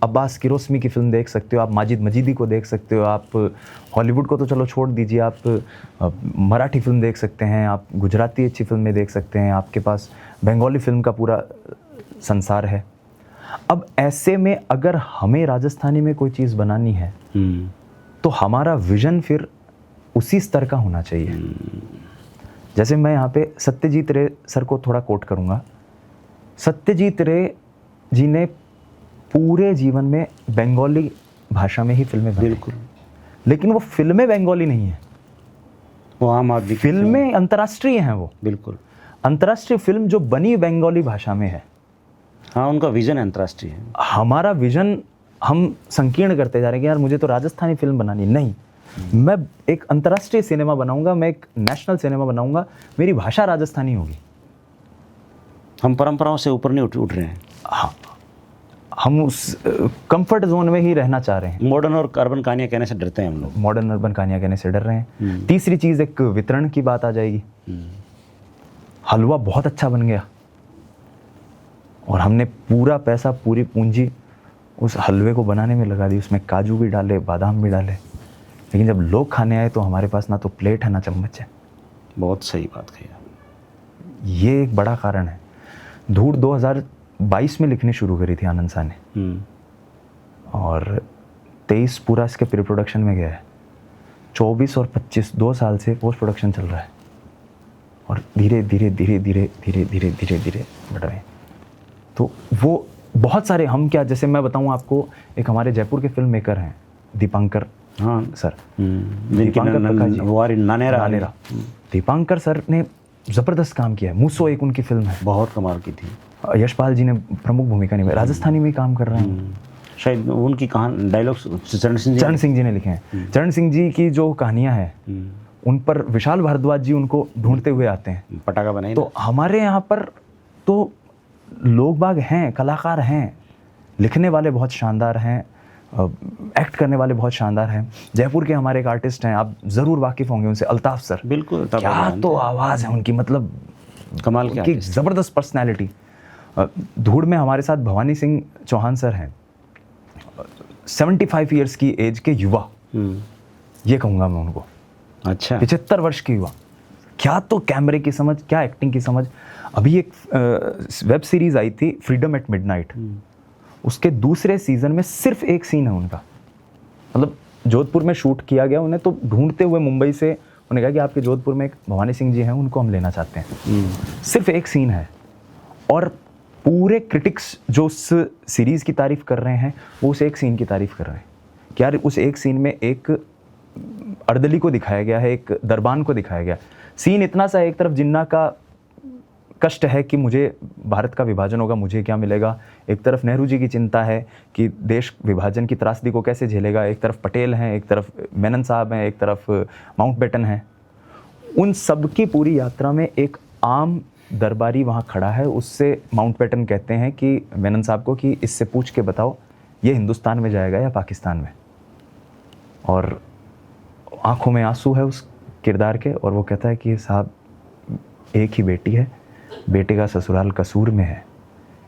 Speaker 2: अब्बास किरोस्मी की फिल्म देख सकते हो, आप माजिद मजीदी को देख सकते हो, आप हॉलीवुड को तो चलो छोड़ दीजिए, आप मराठी फिल्म देख सकते हैं, आप गुजराती अच्छी फिल्में देख सकते हैं, आपके पास बंगाली फिल्म का पूरा संसार है। अब ऐसे में अगर हमें राजस्थानी में कोई चीज़ बनानी है तो हमारा विजन फिर उसी स्तर का होना चाहिए। जैसे मैं यहाँ पे सत्यजीत रे सर को थोड़ा कोट करूँगा। सत्यजीत रे जी ने पूरे जीवन में बंगाली भाषा में ही फिल्में बनाई।
Speaker 1: बिल्कुल।
Speaker 2: लेकिन वो फिल्में बंगाली नहीं है,
Speaker 1: वो आम आदमी की
Speaker 2: फिल्में अंतर्राष्ट्रीय हैं। वो
Speaker 1: बिल्कुल
Speaker 2: अंतर्राष्ट्रीय फिल्म जो बनी बंगाली भाषा में है।
Speaker 1: हाँ, उनका विजन अंतर्राष्ट्रीय है।
Speaker 2: हमारा विजन हम संकीर्ण करते जा रहे हैं कि यार मुझे तो राजस्थानी फिल्म बनानी नहीं, मैं एक अंतर्राष्ट्रीय सिनेमा बनाऊंगा, मैं एक नेशनल सिनेमा बनाऊंगा, मेरी भाषा राजस्थानी होगी।
Speaker 1: हम परंपराओं से ऊपर नहीं उठ रहे हैं।
Speaker 2: हाँ, हम उस कंफर्ट जोन में ही रहना चाह रहे हैं।
Speaker 1: मॉडर्न और अर्बन कहानियाँ कहने से डरते हैं हम लोग।
Speaker 2: मॉडर्न अर्बन कहानियाँ कहने से डर रहे हैं। तीसरी चीज़ एक वितरण की बात आ जाएगी। हलवा बहुत अच्छा बन गया और हमने पूरा पैसा, पूरी पूंजी उस हलवे को बनाने में लगा दी। उसमें काजू भी डाले, बादाम भी डाले, लेकिन जब लोग खाने आए तो हमारे पास ना तो प्लेट है ना चम्मच है।
Speaker 1: बहुत सही बात कही आपने।
Speaker 2: ये एक बड़ा कारण है। धूड़ 2022 में लिखनी शुरू करी थी आनंद शाह ने और 23 पूरा इसके प्री प्रोडक्शन में गया है। 24 और 25 2 साल से पोस्ट प्रोडक्शन चल रहा है और धीरे धीरे धीरे धीरे धीरे धीरे धीरे धीरे बढ़ रहे हैं। तो वो बहुत सारे, हम क्या, जैसे मैं बताऊं आपको, एक हमारे जयपुर के फिल्म मेकर हैं दीपांकर सर। नानेरा। दीपांकर सर ने ज़बरदस्त काम किया है। मूसो एक उनकी फिल्म है,
Speaker 1: बहुत कमाल की थी।
Speaker 2: यशपाल जी ने प्रमुख भूमिका निभाई। राजस्थानी में काम कर रहे हैं।
Speaker 1: शायद उनकी कहानी डायलॉग्स चरण सिंह जी
Speaker 2: ने लिखे हैं। चरण सिंह जी की जो कहानियाँ हैं उन पर विशाल भारद्वाज जी उनको ढूंढते हुए आते हैं।
Speaker 1: पटाखा बनाई।
Speaker 2: तो हमारे यहाँ पर तो लोग बाग हैं, कलाकार हैं, लिखने वाले बहुत शानदार हैं, एक्ट करने वाले बहुत शानदार हैं। जयपुर के हमारे एक आर्टिस्ट हैं, आप ज़रूर वाकिफ़ होंगे उनसे, अल्ताफ़ सर।
Speaker 1: बिल्कुल।
Speaker 2: क्या तो आवाज़ है उनकी, मतलब
Speaker 1: कमाल की
Speaker 2: ज़बरदस्त पर्सनैलिटी। धूड़ में हमारे साथ भवानी सिंह चौहान सर हैं, 75 ईयर्स की एज के युवा, ये कहूँगा मैं उनको।
Speaker 1: अच्छा।
Speaker 2: 75 वर्ष की युवा। क्या तो कैमरे की समझ, क्या एक्टिंग की समझ। अभी एक वेब सीरीज़ आई थी फ्रीडम एट मिडनाइट, उसके दूसरे सीज़न में सिर्फ एक सीन है उनका। मतलब जोधपुर में शूट किया गया, उन्हें तो ढूंढते हुए मुंबई से उन्हें कहा कि आपके जोधपुर में एक भवानी सिंह जी हैं, उनको हम लेना चाहते हैं। सिर्फ एक सीन है और पूरे क्रिटिक्स जो उस सीरीज़ की तारीफ़ कर रहे हैं वो उस एक सीन की तारीफ़ कर रहे हैं कि यार उस एक सीन में एक अर्दली को दिखाया गया है, एक दरबान को दिखाया गया। सीन इतना सा, एक तरफ जिन्ना का कष्ट है कि मुझे भारत का विभाजन होगा, मुझे क्या मिलेगा, एक तरफ नेहरू जी की चिंता है कि देश विभाजन की त्रासदी को कैसे झेलेगा, एक तरफ पटेल हैं, एक तरफ मेनन साहब हैं, एक तरफ माउंटबेटन हैं। उन सब की पूरी यात्रा में एक आम दरबारी वहाँ खड़ा है, उससे माउंटबेटन कहते हैं कि मेनन साहब को कि इससे पूछ के बताओ ये हिंदुस्तान में जाएगा या पाकिस्तान में। और आंखों में आंसू है उस किरदार के और वो कहता है कि साहब एक ही बेटी है, बेटे का ससुराल कसूर में है,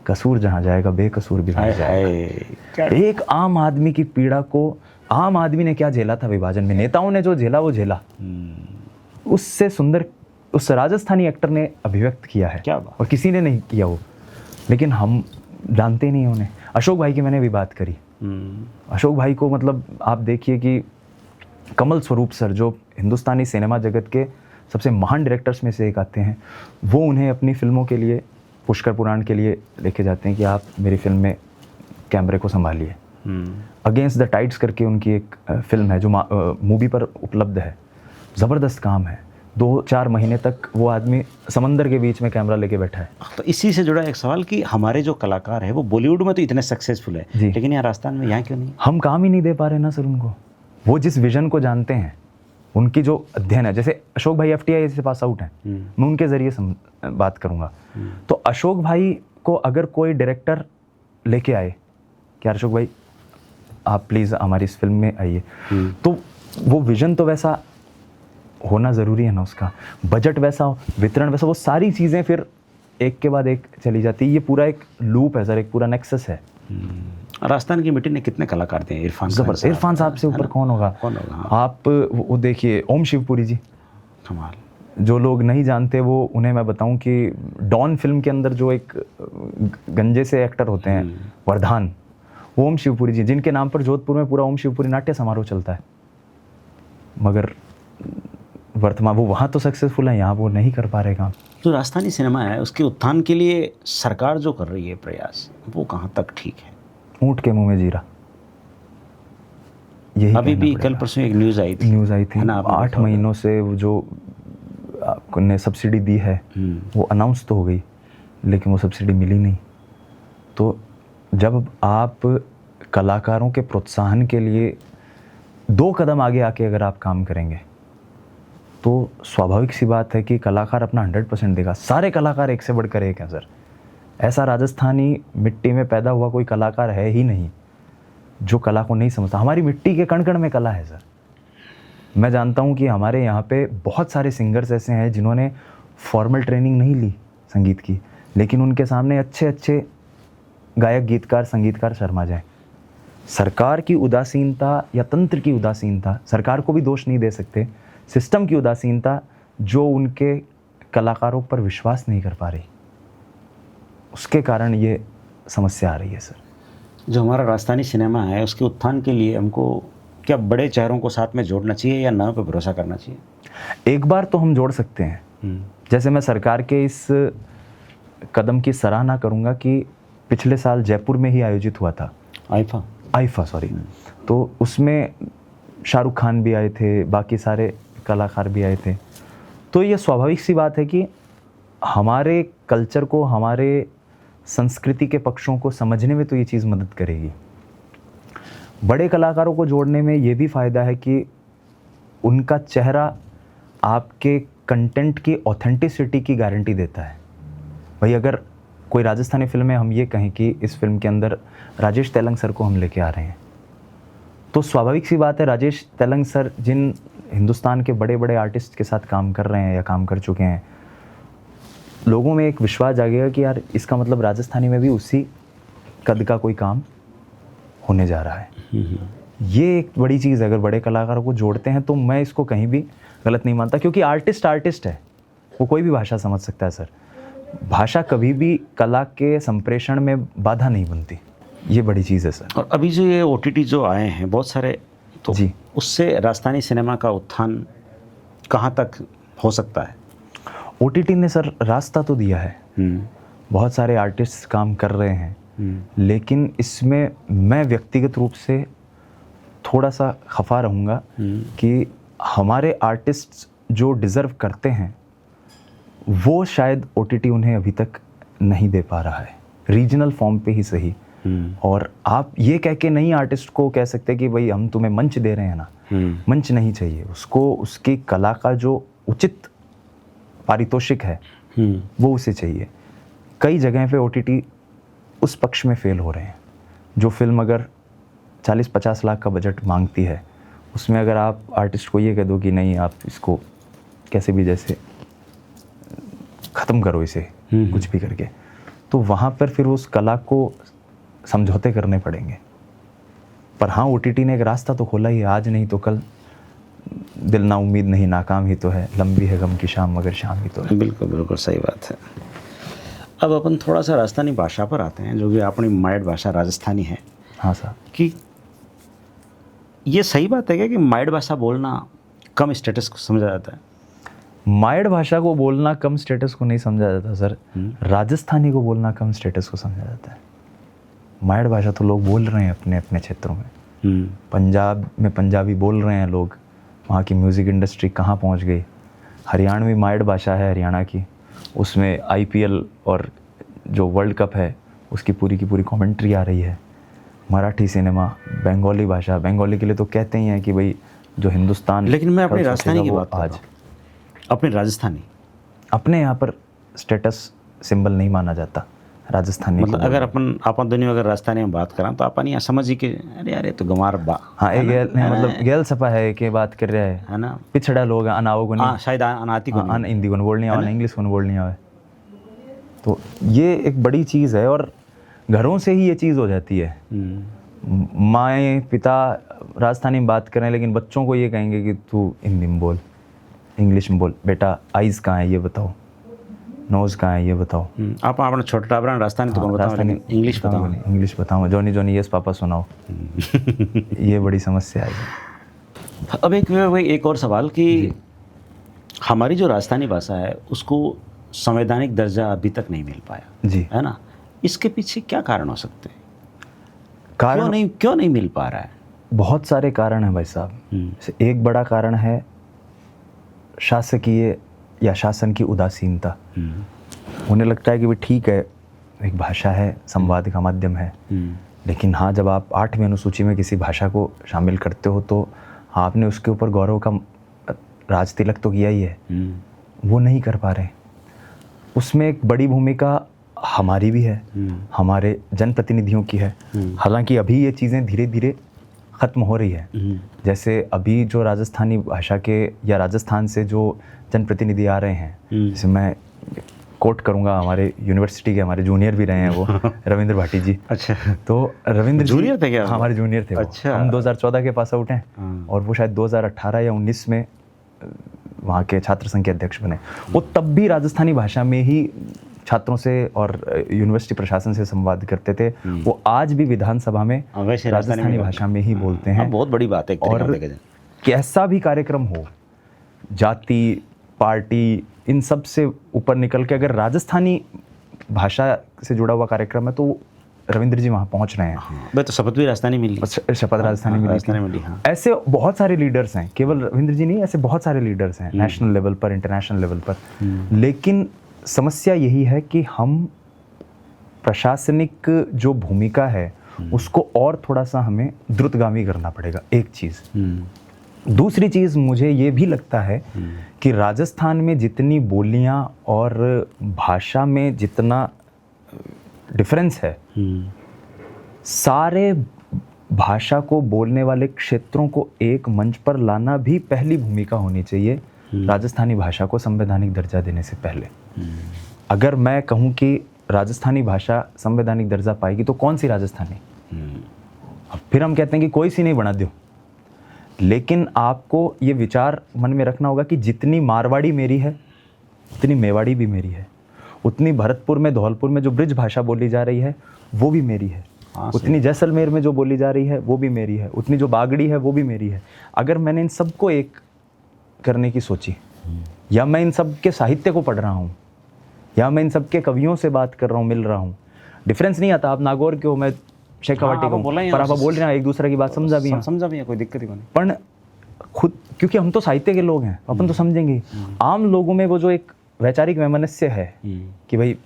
Speaker 2: कसूर जहाँ जाएगा बेकसूर भी नहीं जाएगा। एक आम आदमी की पीड़ा को, आम आदमी ने क्या झेला था विभाजन में, नेताओं ने जो झेला वो झेला, उससे सुंदर उस राजस्थानी एक्टर ने अभिव्यक्त किया है।
Speaker 1: क्या बात।
Speaker 2: और किसी ने नहीं किया वो, लेकिन हम जानते नहीं उन्हें। अशोक भाई की मैंने भी बात करी। अशोक भाई को मतलब आप देखिए कि कमल स्वरूप सर जो हिंदुस्तानी सिनेमा जगत के सबसे महान डायरेक्टर्स में से एक आते हैं, वो उन्हें अपनी फिल्मों के लिए, पुष्कर पुराण के लिए लेके जाते हैं कि आप मेरी फिल्म में कैमरे को संभालिए। अगेंस्ट द टाइड्स करके उनकी एक फिल्म है जो मूवी पर उपलब्ध है, ज़बरदस्त काम है। 2-4 महीने तक वो आदमी समंदर के बीच में कैमरा लेके बैठा है।
Speaker 1: तो इसी से जुड़ा एक सवाल कि हमारे जो कलाकार है वो बॉलीवुड में तो इतने सक्सेसफुल है,
Speaker 2: जी।
Speaker 1: लेकिन यहाँ राजस्थान में यहाँ क्यों नहीं?
Speaker 2: हम काम ही नहीं दे पा रहे ना सर उनको। वो जिस विजन को जानते हैं, उनकी जो अध्ययन है, जैसे अशोक भाई FTI से पास आउट हैं, मैं उनके ज़रिए बात करूँगा। तो अशोक भाई को अगर कोई डायरेक्टर लेके आए कि यार अशोक भाई आप प्लीज़ हमारी इस फिल्म में आइए, तो वो विजन तो वैसा होना ज़रूरी है ना, उसका बजट वैसा हो, वितरण वैसा, वो सारी चीज़ें फिर एक के बाद एक चली जाती है। ये पूरा एक लूप है सर, एक पूरा नेक्सस है।
Speaker 1: राजस्थान की मिट्टी ने कितने कलाकार दिए? इरफान
Speaker 2: ज़बरदस्त। इरफान साहब से ऊपर कौन होगा?
Speaker 1: कौन होगा?
Speaker 2: आप वो देखिए ओम शिवपुरी जी,
Speaker 1: कमाल।
Speaker 2: जो लोग नहीं जानते वो उन्हें मैं बताऊं कि डॉन फिल्म के अंदर जो एक गंजे से एक्टर होते हैं वरदान, वो ओम शिवपुरी जी, जिनके नाम पर जोधपुर में पूरा ओम शिवपुरी नाट्य समारोह चलता है। मगर वर्तमान वो वहाँ तो सक्सेसफुल है, यहाँ वो नहीं कर पा रहे काम।
Speaker 1: जो राजस्थानी सिनेमा है उसके उत्थान के लिए सरकार जो कर रही है प्रयास, वो कहाँ तक ठीक है?
Speaker 2: ऊँट के मुंह में जीरा, यही
Speaker 1: अभी
Speaker 2: कहना
Speaker 1: भी
Speaker 2: पड़ेगा।
Speaker 1: कल परसों एक न्यूज़ आई थी
Speaker 2: है ना,
Speaker 1: आपने
Speaker 2: 8
Speaker 1: देखा होगा।
Speaker 2: महीनों से वो जो आपको ने सब्सिडी दी है वो अनाउंस तो हो गई, लेकिन वो सब्सिडी मिली नहीं। तो जब आप कलाकारों के प्रोत्साहन के लिए 2 कदम आगे आके अगर आप काम करेंगे, तो स्वाभाविक सी बात है कि कलाकार अपना 100% देगा। सारे कलाकार एक से बढ़कर एक हैं सर। ऐसा राजस्थानी मिट्टी में पैदा हुआ कोई कलाकार है ही नहीं जो कला को नहीं समझता। हमारी मिट्टी के कण कण में कला है सर। मैं जानता हूँ कि हमारे यहाँ पे बहुत सारे सिंगर्स ऐसे हैं जिन्होंने फॉर्मल ट्रेनिंग नहीं ली संगीत की, लेकिन उनके सामने अच्छे अच्छे गायक, गीतकार, संगीतकार शर्मा जाएं। सरकार की उदासीनता या तंत्र की उदासीनता, सरकार को भी दोष नहीं दे सकते, सिस्टम की उदासीनता जो उनके कलाकारों पर विश्वास नहीं कर पा रही, उसके कारण ये समस्या आ रही है सर।
Speaker 1: जो हमारा राजस्थानी सिनेमा है उसके उत्थान के लिए हमको क्या बड़े चेहरों को साथ में जोड़ना चाहिए या नाम पे भरोसा करना चाहिए?
Speaker 2: एक बार तो हम जोड़ सकते हैं। जैसे मैं सरकार के इस कदम की सराहना करूंगा कि पिछले साल जयपुर में ही आयोजित हुआ था आईफा सॉरी, तो उसमें शाहरुख खान भी आए थे, बाकी सारे कलाकार भी आए थे। तो ये स्वाभाविक सी बात है कि हमारे कल्चर को, हमारे संस्कृति के पक्षों को समझने में तो ये चीज़ मदद करेगी। बड़े कलाकारों को जोड़ने में ये भी फ़ायदा है कि उनका चेहरा आपके कंटेंट की ऑथेंटिसिटी की गारंटी देता है। भाई अगर कोई राजस्थानी फिल्म में हम ये कहें कि इस फिल्म के अंदर राजेश तेलंग सर को हम लेके आ रहे हैं, तो स्वाभाविक सी बात है राजेश तेलंग सर जिन हिंदुस्तान के बड़े बड़े आर्टिस्ट के साथ काम कर रहे हैं या काम कर चुके हैं, लोगों में एक विश्वास जागेगा कि यार इसका मतलब राजस्थानी में भी उसी कद का कोई काम होने जा रहा है। ये एक बड़ी चीज़ है। अगर बड़े कलाकारों को जोड़ते हैं तो मैं इसको कहीं भी गलत नहीं मानता, क्योंकि आर्टिस्ट है, वो कोई भी भाषा समझ सकता है सर। भाषा कभी भी कला के संप्रेषण में बाधा नहीं बनती, ये बड़ी चीज़ है सर।
Speaker 1: और अभी जो ये OTT जो आए हैं बहुत सारे, तो
Speaker 2: जी,
Speaker 1: उससे राजस्थानी सिनेमा का उत्थान कहाँ तक हो सकता है?
Speaker 2: OTT ने सर रास्ता तो दिया है, बहुत सारे आर्टिस्ट काम कर रहे हैं, लेकिन इसमें मैं व्यक्तिगत रूप से थोड़ा सा खफा रहूँगा कि हमारे आर्टिस्ट जो डिज़र्व करते हैं वो शायद OTT उन्हें अभी तक नहीं दे पा रहा है, रीजनल फॉर्म पे ही सही। और आप ये कह के नहीं आर्टिस्ट को कह सकते कि भाई हम तुम्हें मंच दे रहे हैं ना, मंच नहीं चाहिए उसको, उसकी कला का जो उचित पारितोषिक है वो उसे चाहिए। कई जगह पे OTT उस पक्ष में फेल हो रहे हैं। जो फिल्म अगर 40-50 लाख का बजट मांगती है, उसमें अगर आप आर्टिस्ट को ये कह दो कि नहीं आप इसको कैसे भी जैसे ख़त्म करो इसे कुछ भी करके, तो वहाँ पर फिर उस कला को समझौते करने पड़ेंगे। पर हाँ, OTT ने एक रास्ता तो खोला ही है, आज नहीं तो कल। दिल ना उम्मीद नहीं नाकाम ही तो है, लंबी है गम की शाम मगर शाम ही तो है।
Speaker 1: बिल्कुल बिल्कुल सही बात है। अब अपन थोड़ा सा राजस्थानी भाषा पर आते हैं, जो कि अपनी माइड भाषा राजस्थानी है।
Speaker 2: हाँ साहब,
Speaker 1: कि ये सही बात है क्या कि माइड भाषा बोलना कम स्टेटस को समझा जाता है?
Speaker 2: माइड भाषा को बोलना कम स्टेटस को नहीं समझा जाता सर, राजस्थानी को बोलना कम स्टेटस को समझा जाता है। माइड भाषा तो लोग बोल रहे हैं अपने अपने क्षेत्रों में। पंजाब में पंजाबी बोल रहे हैं लोग, वहाँ की म्यूज़िक इंडस्ट्री कहाँ पहुँच गई। हरियाणवी माइड भाषा है हरियाणा की, उसमें आईपीएल और जो वर्ल्ड कप है उसकी पूरी की पूरी कमेंट्री आ रही है। मराठी सिनेमा, बंगाली भाषा, बंगाली के लिए तो कहते ही हैं कि भाई जो हिंदुस्तान,
Speaker 1: लेकिन मैं अपनी
Speaker 2: कल
Speaker 1: राजस्थानी
Speaker 2: सोचेगा
Speaker 1: की
Speaker 2: वो
Speaker 1: बात कर रहा
Speaker 2: आज
Speaker 1: हूँ। अपनी राजस्थानी
Speaker 2: अपने यहाँ पर स्टेटस सिंबल नहीं माना जाता राजस्थानी
Speaker 1: मतलब
Speaker 2: को।
Speaker 1: अगर अपन दोनों अगर राजस्थानी में बात करें तो अपन यहाँ समझिए कि अरे यार ये तो गंवार
Speaker 2: हाँ, एक गैल मतलब गैल सपा है कि बात कर रहा है
Speaker 1: ना,
Speaker 2: पिछड़ा लोग हैं, अनाओ को नहीं,
Speaker 1: हाँ शायद अनाती को
Speaker 2: हाँ,
Speaker 1: नहीं।
Speaker 2: हिंदी को नहीं बोलनी आवे, इंग्लिश को नहीं बोलनी आवे। तो ये एक बड़ी चीज़ है और घरों से ही ये चीज़ हो जाती है। माएँ पिता राजस्थानी में बात करें लेकिन बच्चों को ये कहेंगे कि तू हिंदी में बोल, इंग्लिश में बोल। बेटा आइज़ कहाँ है ये बताओ, नोज़ कहाँ है ये बताओ।
Speaker 1: आप अपना छोटा टाबरा राजस्थानी तो बताओ, लेकिन इंग्लिश बताओ।
Speaker 2: इंग्लिश बताओ, जॉनी जॉनी यस पापा सुनाओ। ये बड़ी समस्या है।
Speaker 1: अब एक और सवाल कि हमारी जो राजस्थानी भाषा है उसको संवैधानिक दर्जा अभी तक नहीं मिल पाया
Speaker 2: जी,
Speaker 1: है ना, इसके पीछे क्या कारण हो सकते हैं?
Speaker 2: कारण
Speaker 1: क्यों नहीं मिल पा रहा है?
Speaker 2: बहुत सारे कारण हैं भाई साहब। जैसे एक बड़ा कारण है शासकीय या शासन की उदासीनता। उन्हें लगता है कि भाई ठीक है, एक भाषा है, संवाद का माध्यम है, लेकिन हाँ जब आप 8वीं अनुसूची में किसी भाषा को शामिल करते हो तो आपने उसके ऊपर गौरव का राज तिलक तो किया ही है, वो नहीं कर पा रहे। उसमें एक बड़ी भूमिका हमारी भी है, हमारे जनप्रतिनिधियों की है। हालांकि अभी ये चीज़ें धीरे धीरे ख़त्म हो रही है। जैसे अभी जो राजस्थानी भाषा के या राजस्थान से जो जनप्रतिनिधि आ रहे हैं, जैसे मैं कोट करूंगा, हमारे यूनिवर्सिटी के हमारे जूनियर भी रहे हैं वो रविंद्र भाटी जी।
Speaker 1: अच्छा,
Speaker 2: तो रविंद्र
Speaker 1: जूनियर थे क्या?
Speaker 2: हमारे जूनियर थे।
Speaker 1: अच्छा,
Speaker 2: हम 2014 के पास आउट हैं और वो शायद 2018 या 19 में वहाँ के छात्र संघ के अध्यक्ष बने। वो तब भी राजस्थानी भाषा में ही छात्रों से और यूनिवर्सिटी प्रशासन से संवाद करते थे। वो आज भी विधानसभा में राजस्थानी भाषा में ही बोलते हैं।
Speaker 1: बहुत बड़ी बात है।
Speaker 2: और कैसा भी कार्यक्रम हो, जाति पार्टी इन सब से ऊपर निकल के अगर राजस्थानी भाषा से जुड़ा हुआ कार्यक्रम है तो रविंद्र जी वहाँ पहुँच रहे हैं।
Speaker 1: मैं तो शपथ भी राजस्थानी मिली,
Speaker 2: शपथ राजस्थानी मिली। हाँ। ऐसे बहुत सारे लीडर्स हैं, केवल रविंद्र जी नहीं, ऐसे बहुत सारे लीडर्स हैं नेशनल लेवल पर, इंटरनेशनल लेवल पर। लेकिन समस्या यही है कि हम प्रशासनिक जो भूमिका है उसको और थोड़ा सा हमें द्रुतगामी करना पड़ेगा, एक चीज़। दूसरी चीज़ मुझे ये भी लगता है कि राजस्थान में जितनी बोलियां और भाषा में जितना डिफरेंस है, सारे भाषा को बोलने वाले क्षेत्रों को एक मंच पर लाना भी पहली भूमिका होनी चाहिए राजस्थानी भाषा को संवैधानिक दर्जा देने से पहले। अगर मैं कहूँ कि राजस्थानी भाषा संवैधानिक दर्जा पाएगी तो कौन सी राजस्थानी? अब फिर हम कहते हैं कि कोई सी नहीं बना दो, लेकिन आपको ये विचार मन में रखना होगा कि जितनी मारवाड़ी मेरी है उतनी मेवाड़ी भी मेरी है, उतनी भरतपुर में धौलपुर में जो ब्रिज भाषा बोली जा रही है वो भी मेरी है, उतनी जैसलमेर में जो बोली जा रही है वो भी मेरी है, उतनी जो बागड़ी है वो भी मेरी है। अगर मैंने इन सबको एक करने की सोची, या मैं इन सब के साहित्य को पढ़ रहा हूँ, या मैं इन सब के कवियों से बात कर रहा हूँ, मिल रहा हूँ, डिफरेंस नहीं आता। आप नागौर के हो, मैं शेखावाटी को, पर आप बोल रहे हैं, एक दूसरे की बात समझा भी है, कोई दिक्कत ही नहीं। पर खुद, क्योंकि हम तो साहित्य के लोग हैं, अपन तो समझेंगे। आम लोगों में वो जो एक वैचारिक वैमनस्य है कि भाई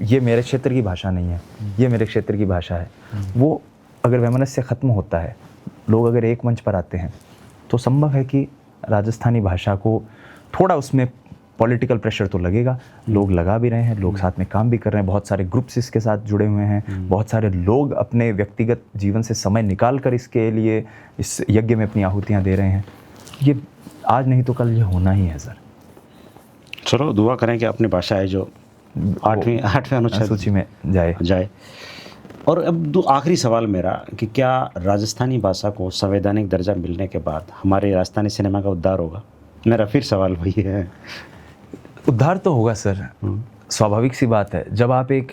Speaker 2: ये मेरे क्षेत्र की भाषा नहीं है, ये मेरे क्षेत्र की भाषा है, वो अगर वैमनस्य खत्म होता है, लोग अगर एक मंच पर आते हैं, तो संभव है कि राजस्थानी भाषा को थोड़ा उसमें पॉलिटिकल प्रेशर तो लगेगा। लोग लगा भी रहे हैं, लोग साथ में काम भी कर रहे हैं, बहुत सारे ग्रुप्स इसके साथ जुड़े हुए हैं, बहुत सारे लोग अपने व्यक्तिगत जीवन से समय निकाल कर इसके लिए, इस यज्ञ में अपनी आहुतियाँ दे रहे हैं। ये आज नहीं तो कल ये होना ही है सर।
Speaker 1: चलो दुआ करें कि अपनी भाषा है जो 8वीं अनुसूची में जाए। और अब आखिरी सवाल मेरा कि क्या राजस्थानी भाषा को संवैधानिक दर्जा मिलने के बाद हमारे राजस्थानी सिनेमा का उद्धार होगा? मेरा फिर सवाल वही है।
Speaker 2: उद्धार तो होगा सर, स्वाभाविक सी बात है। जब आप एक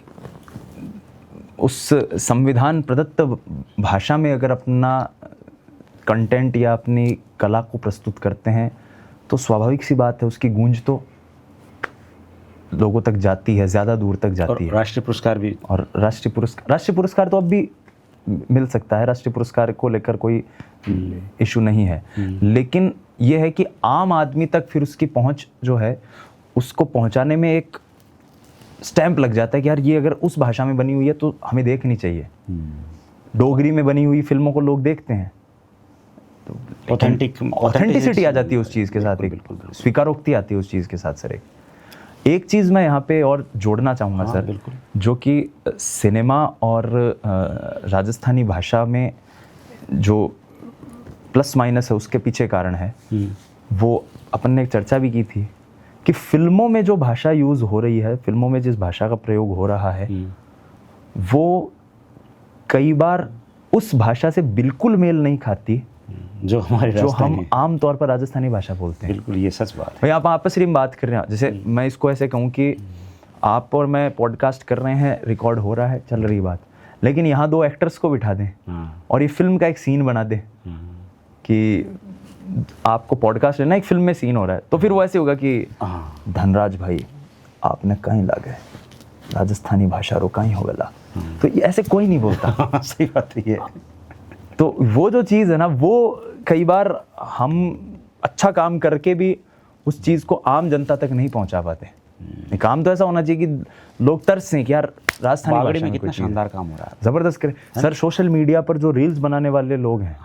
Speaker 2: उस संविधान प्रदत्त भाषा में अगर अपना कंटेंट या अपनी कला को प्रस्तुत करते हैं तो स्वाभाविक सी बात है उसकी गूंज तो लोगों तक जाती है, ज़्यादा दूर तक जाती है।
Speaker 1: राष्ट्रीय पुरस्कार भी,
Speaker 2: और राष्ट्रीय पुरस्कार तो अब भी मिल सकता है, राष्ट्रीय पुरस्कार को लेकर कोई इशू नहीं है, लेकिन ये है कि आम आदमी तक फिर उसकी पहुंच जो है उसको पहुंचाने में एक स्टैंप लग जाता है कि यार ये अगर उस भाषा में बनी हुई है तो हमें देखनी चाहिए। डोगरी में बनी हुई फिल्मों को लोग देखते हैं, तो ऑथेंटिसिटी आ जाती है उस चीज़ के साथ, एक स्वीकारोक्ति आती है उस चीज़ के साथ। सर एक चीज़ मैं यहाँ पे और जोड़ना चाहूँगा सर, जो कि सिनेमा और राजस्थानी भाषा में जो प्लस माइनस है उसके पीछे कारण है, वो अपन ने एक चर्चा भी की थी कि फिल्मों में जो भाषा यूज़ हो रही है, फिल्मों में जिस भाषा का प्रयोग हो रहा है, वो कई बार उस भाषा से बिल्कुल मेल नहीं खाती
Speaker 1: जो हम
Speaker 2: आम तौर पर राजस्थानी भाषा बोलते हैं।
Speaker 1: बिल्कुल, ये सच बात है।
Speaker 2: भाई आप आपस में बात कर रहे हैं, जैसे मैं इसको ऐसे कहूँ कि आप और मैं पॉडकास्ट कर रहे हैं, रिकॉर्ड हो रहा है, चल रही बात, लेकिन यहाँ दो एक्टर्स को बिठा दें और ये फिल्म का एक सीन बना दें कि आपको पॉडकास्ट लेना, एक फिल्म में सीन हो रहा है, तो फिर वो ऐसे होगा कि धनराज भाई आपने कहीं ला गए राजस्थानी भाषा रो कहीं हो गला, तो ये ऐसे कोई नहीं बोलता।
Speaker 1: सही बात है ये।
Speaker 2: तो वो जो चीज़ है ना, वो कई बार हम अच्छा काम करके भी उस चीज़ को आम जनता तक नहीं पहुंचा पाते। काम तो ऐसा होना चाहिए कि लोग तरसें कि यार राजस्थानी भाषा में
Speaker 1: कितना शानदार काम हो रहा है,
Speaker 2: ज़बरदस्त करें। सर सोशल मीडिया पर जो रील्स बनाने वाले लोग हैं,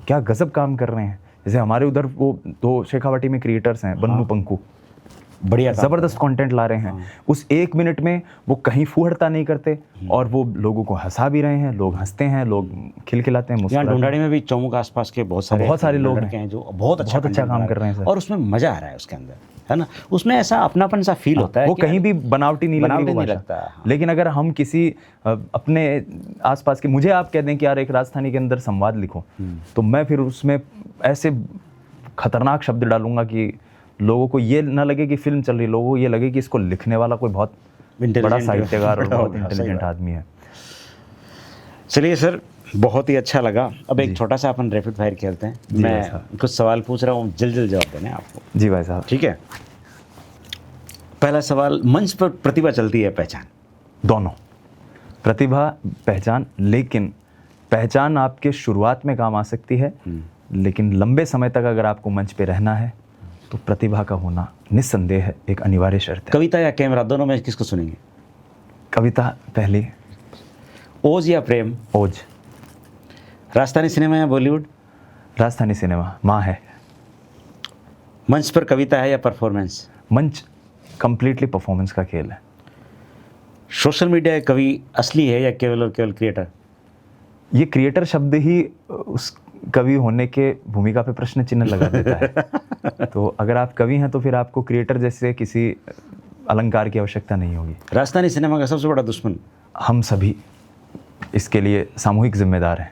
Speaker 2: क्या गजब काम कर रहे हैं। जैसे हमारे उधर वो दो शेखावाटी में क्रिएटर्स हैं, बन्नू पंकू,
Speaker 1: बढ़िया
Speaker 2: ज़बरदस्त कंटेंट ला रहे हैं। उस 1 मिनट में वो कहीं फूहड़ता नहीं करते और वो लोगों को हंसा भी रहे हैं, लोग हंसते हैं, लोग खिलखिलाते हैं।
Speaker 1: यहाँ ढूंढाड़ी में भी चौमुख के आसपास के बहुत सारे लोग हैं जो बहुत अच्छा
Speaker 2: काम कर रहे हैं सर,
Speaker 1: और उसमें मजा आ रहा है उसके अंदर, है ना। उसमें ऐसा अपनापन सा फील होता है,
Speaker 2: वो कहीं भी बनावटी नहीं
Speaker 1: लगता है।
Speaker 2: लेकिन अगर हम किसी अपने आसपास के, मुझे आप कह दें कि यार एक राजस्थानी के अंदर संवाद लिखो, तो मैं फिर उसमें ऐसे खतरनाक शब्द डालूंगा कि लोगों को ये ना लगे कि फिल्म चल रही, लोगों को ये लगे कि इसको लिखने वाला कोई बहुत बड़ा साहित्यकार और बहुत इंटेलिजेंट आदमी है।
Speaker 1: चलिए सर, बहुत ही अच्छा लगा। अब एक छोटा सा अपन रैपिड फायर खेलते हैं। मैं कुछ सवाल पूछ रहा हूँ, जल्द जवाब देने आपको।
Speaker 2: जी भाई साहब।
Speaker 1: ठीक है। पहला सवाल, मंच पर प्रतिभा चलती है पहचान?
Speaker 2: दोनों, प्रतिभा पहचान, लेकिन पहचान आपके शुरुआत में काम आ सकती है, लेकिन लंबे समय तक अगर आपको मंच पे रहना है तो प्रतिभा का होना निस्संदेह है एक अनिवार्य शर्त है।
Speaker 1: कविता या कैमरा, दोनों में किसको सुनेंगे?
Speaker 2: कविता पहली।
Speaker 1: ओज या प्रेम?
Speaker 2: ओज।
Speaker 1: राजस्थानी सिनेमा या बॉलीवुड?
Speaker 2: राजस्थानी सिनेमा माँ है।
Speaker 1: मंच पर कविता है या परफॉर्मेंस?
Speaker 2: मंच कंप्लीटली परफॉर्मेंस का खेल है।
Speaker 1: सोशल मीडिया कवि असली है या केवल और केवल क्रिएटर?
Speaker 2: ये क्रिएटर शब्द ही उस कवि होने के भूमिका पे प्रश्न चिन्ह लगा देता है। तो अगर आप कवि हैं तो फिर आपको क्रिएटर जैसे किसी अलंकार की आवश्यकता नहीं होगी।
Speaker 1: राजस्थानी सिनेमा का सबसे बड़ा दुश्मन?
Speaker 2: हम सभी इसके लिए सामूहिक जिम्मेदार हैं।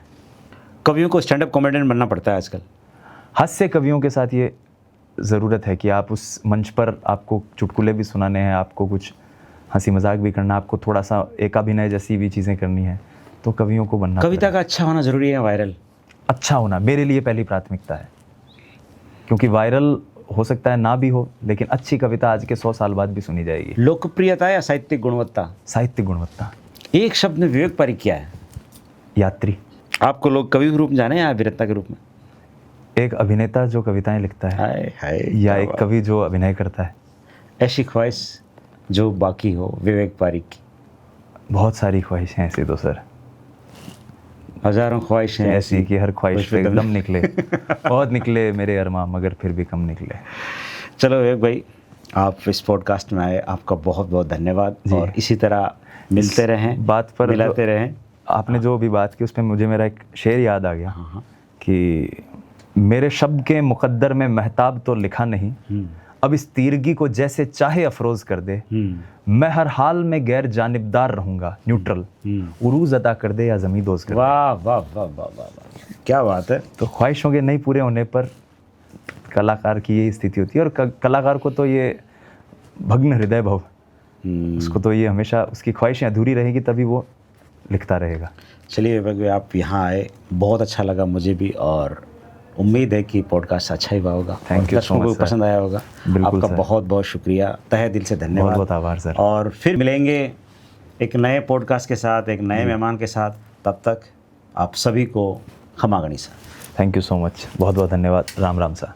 Speaker 1: कवियों को स्टैंड अप कॉमेडियन बनना पड़ता है आजकल।
Speaker 2: हास्य कवियों के साथ ये ज़रूरत है कि आप उस मंच पर आपको चुटकुले भी सुनाने हैं, आपको कुछ हंसी मजाक भी करना, आपको थोड़ा सा एकाभिनय जैसी भी चीज़ें करनी है, तो कवियों को बनना।
Speaker 1: कविता का अच्छा होना ज़रूरी है, वायरल?
Speaker 2: अच्छा होना मेरे लिए पहली प्राथमिकता है, क्योंकि वायरल हो सकता है ना भी हो, लेकिन अच्छी कविता आज के 100 साल बाद भी सुनी जाएगी।
Speaker 1: लोकप्रियता या साहित्यिक गुणवत्ता?
Speaker 2: साहित्यिक गुणवत्ता।
Speaker 1: एक शब्द में विवेक पारिक क्या है?
Speaker 2: यात्री।
Speaker 1: आपको लोग कवि के रूप में जाने या अभिनेता के रूप में?
Speaker 2: एक अभिनेता जो कविताएं लिखता है, या एक कवि जो अभिनय करता है।
Speaker 1: ऐसी ख्वाहिश जो बाकी हो विवेक पारिक की?
Speaker 2: बहुत सारी ख्वाहिशें ऐसी तो सर,
Speaker 1: हजारों ख्वाहिशें
Speaker 2: ऐसी कि हर ख्वाहिश पे दम निकले। बहुत निकले मेरे अरमां, मगर फिर भी कम निकले।
Speaker 1: चलो विवेक भाई, आप इस पॉडकास्ट में आए, आपका बहुत बहुत धन्यवाद। और इसी तरह मिलते रहें,
Speaker 2: बात पर
Speaker 1: मिलाते रहें।
Speaker 2: आपने जो भी बात की उस पर मुझे मेरा एक शेर याद आ गया कि मेरे शब्द के मुकद्दर में महताब तो लिखा नहीं, अब इस तीरगी को जैसे चाहे अफरोज कर दे, मैं हर हाल में गैर जानिबदार रहूंगा, न्यूट्रल, उरूज अदा कर दे या ज़मीं दोज कर दे।
Speaker 1: वाह वाह वाह वाह वाह, क्या बात है।
Speaker 2: तो ख्वाहिशों के नहीं पूरे होने पर कलाकार की यही स्थिति होती है, और कलाकार को तो ये भग्न हृदय भव, उसको तो ये हमेशा उसकी ख्वाहिशें अधूरी रहेगी, तभी वो लिखता रहेगा।
Speaker 1: चलिए विवेक भाई, आप यहाँ आए, बहुत अच्छा लगा मुझे भी, और उम्मीद है कि पॉडकास्ट अच्छा ही हुआ होगा।
Speaker 2: थैंक यू सो मच,
Speaker 1: पसंद आया होगा। आपका बहुत बहुत शुक्रिया, तहे दिल से धन्यवाद।
Speaker 2: बहुत बहुत आभार सर।
Speaker 1: और फिर मिलेंगे एक नए पॉडकास्ट के साथ, एक नए मेहमान के साथ। तब तक आप सभी को खमा गणिसा।
Speaker 2: थैंक यू सो मच, बहुत बहुत धन्यवाद। राम राम सा।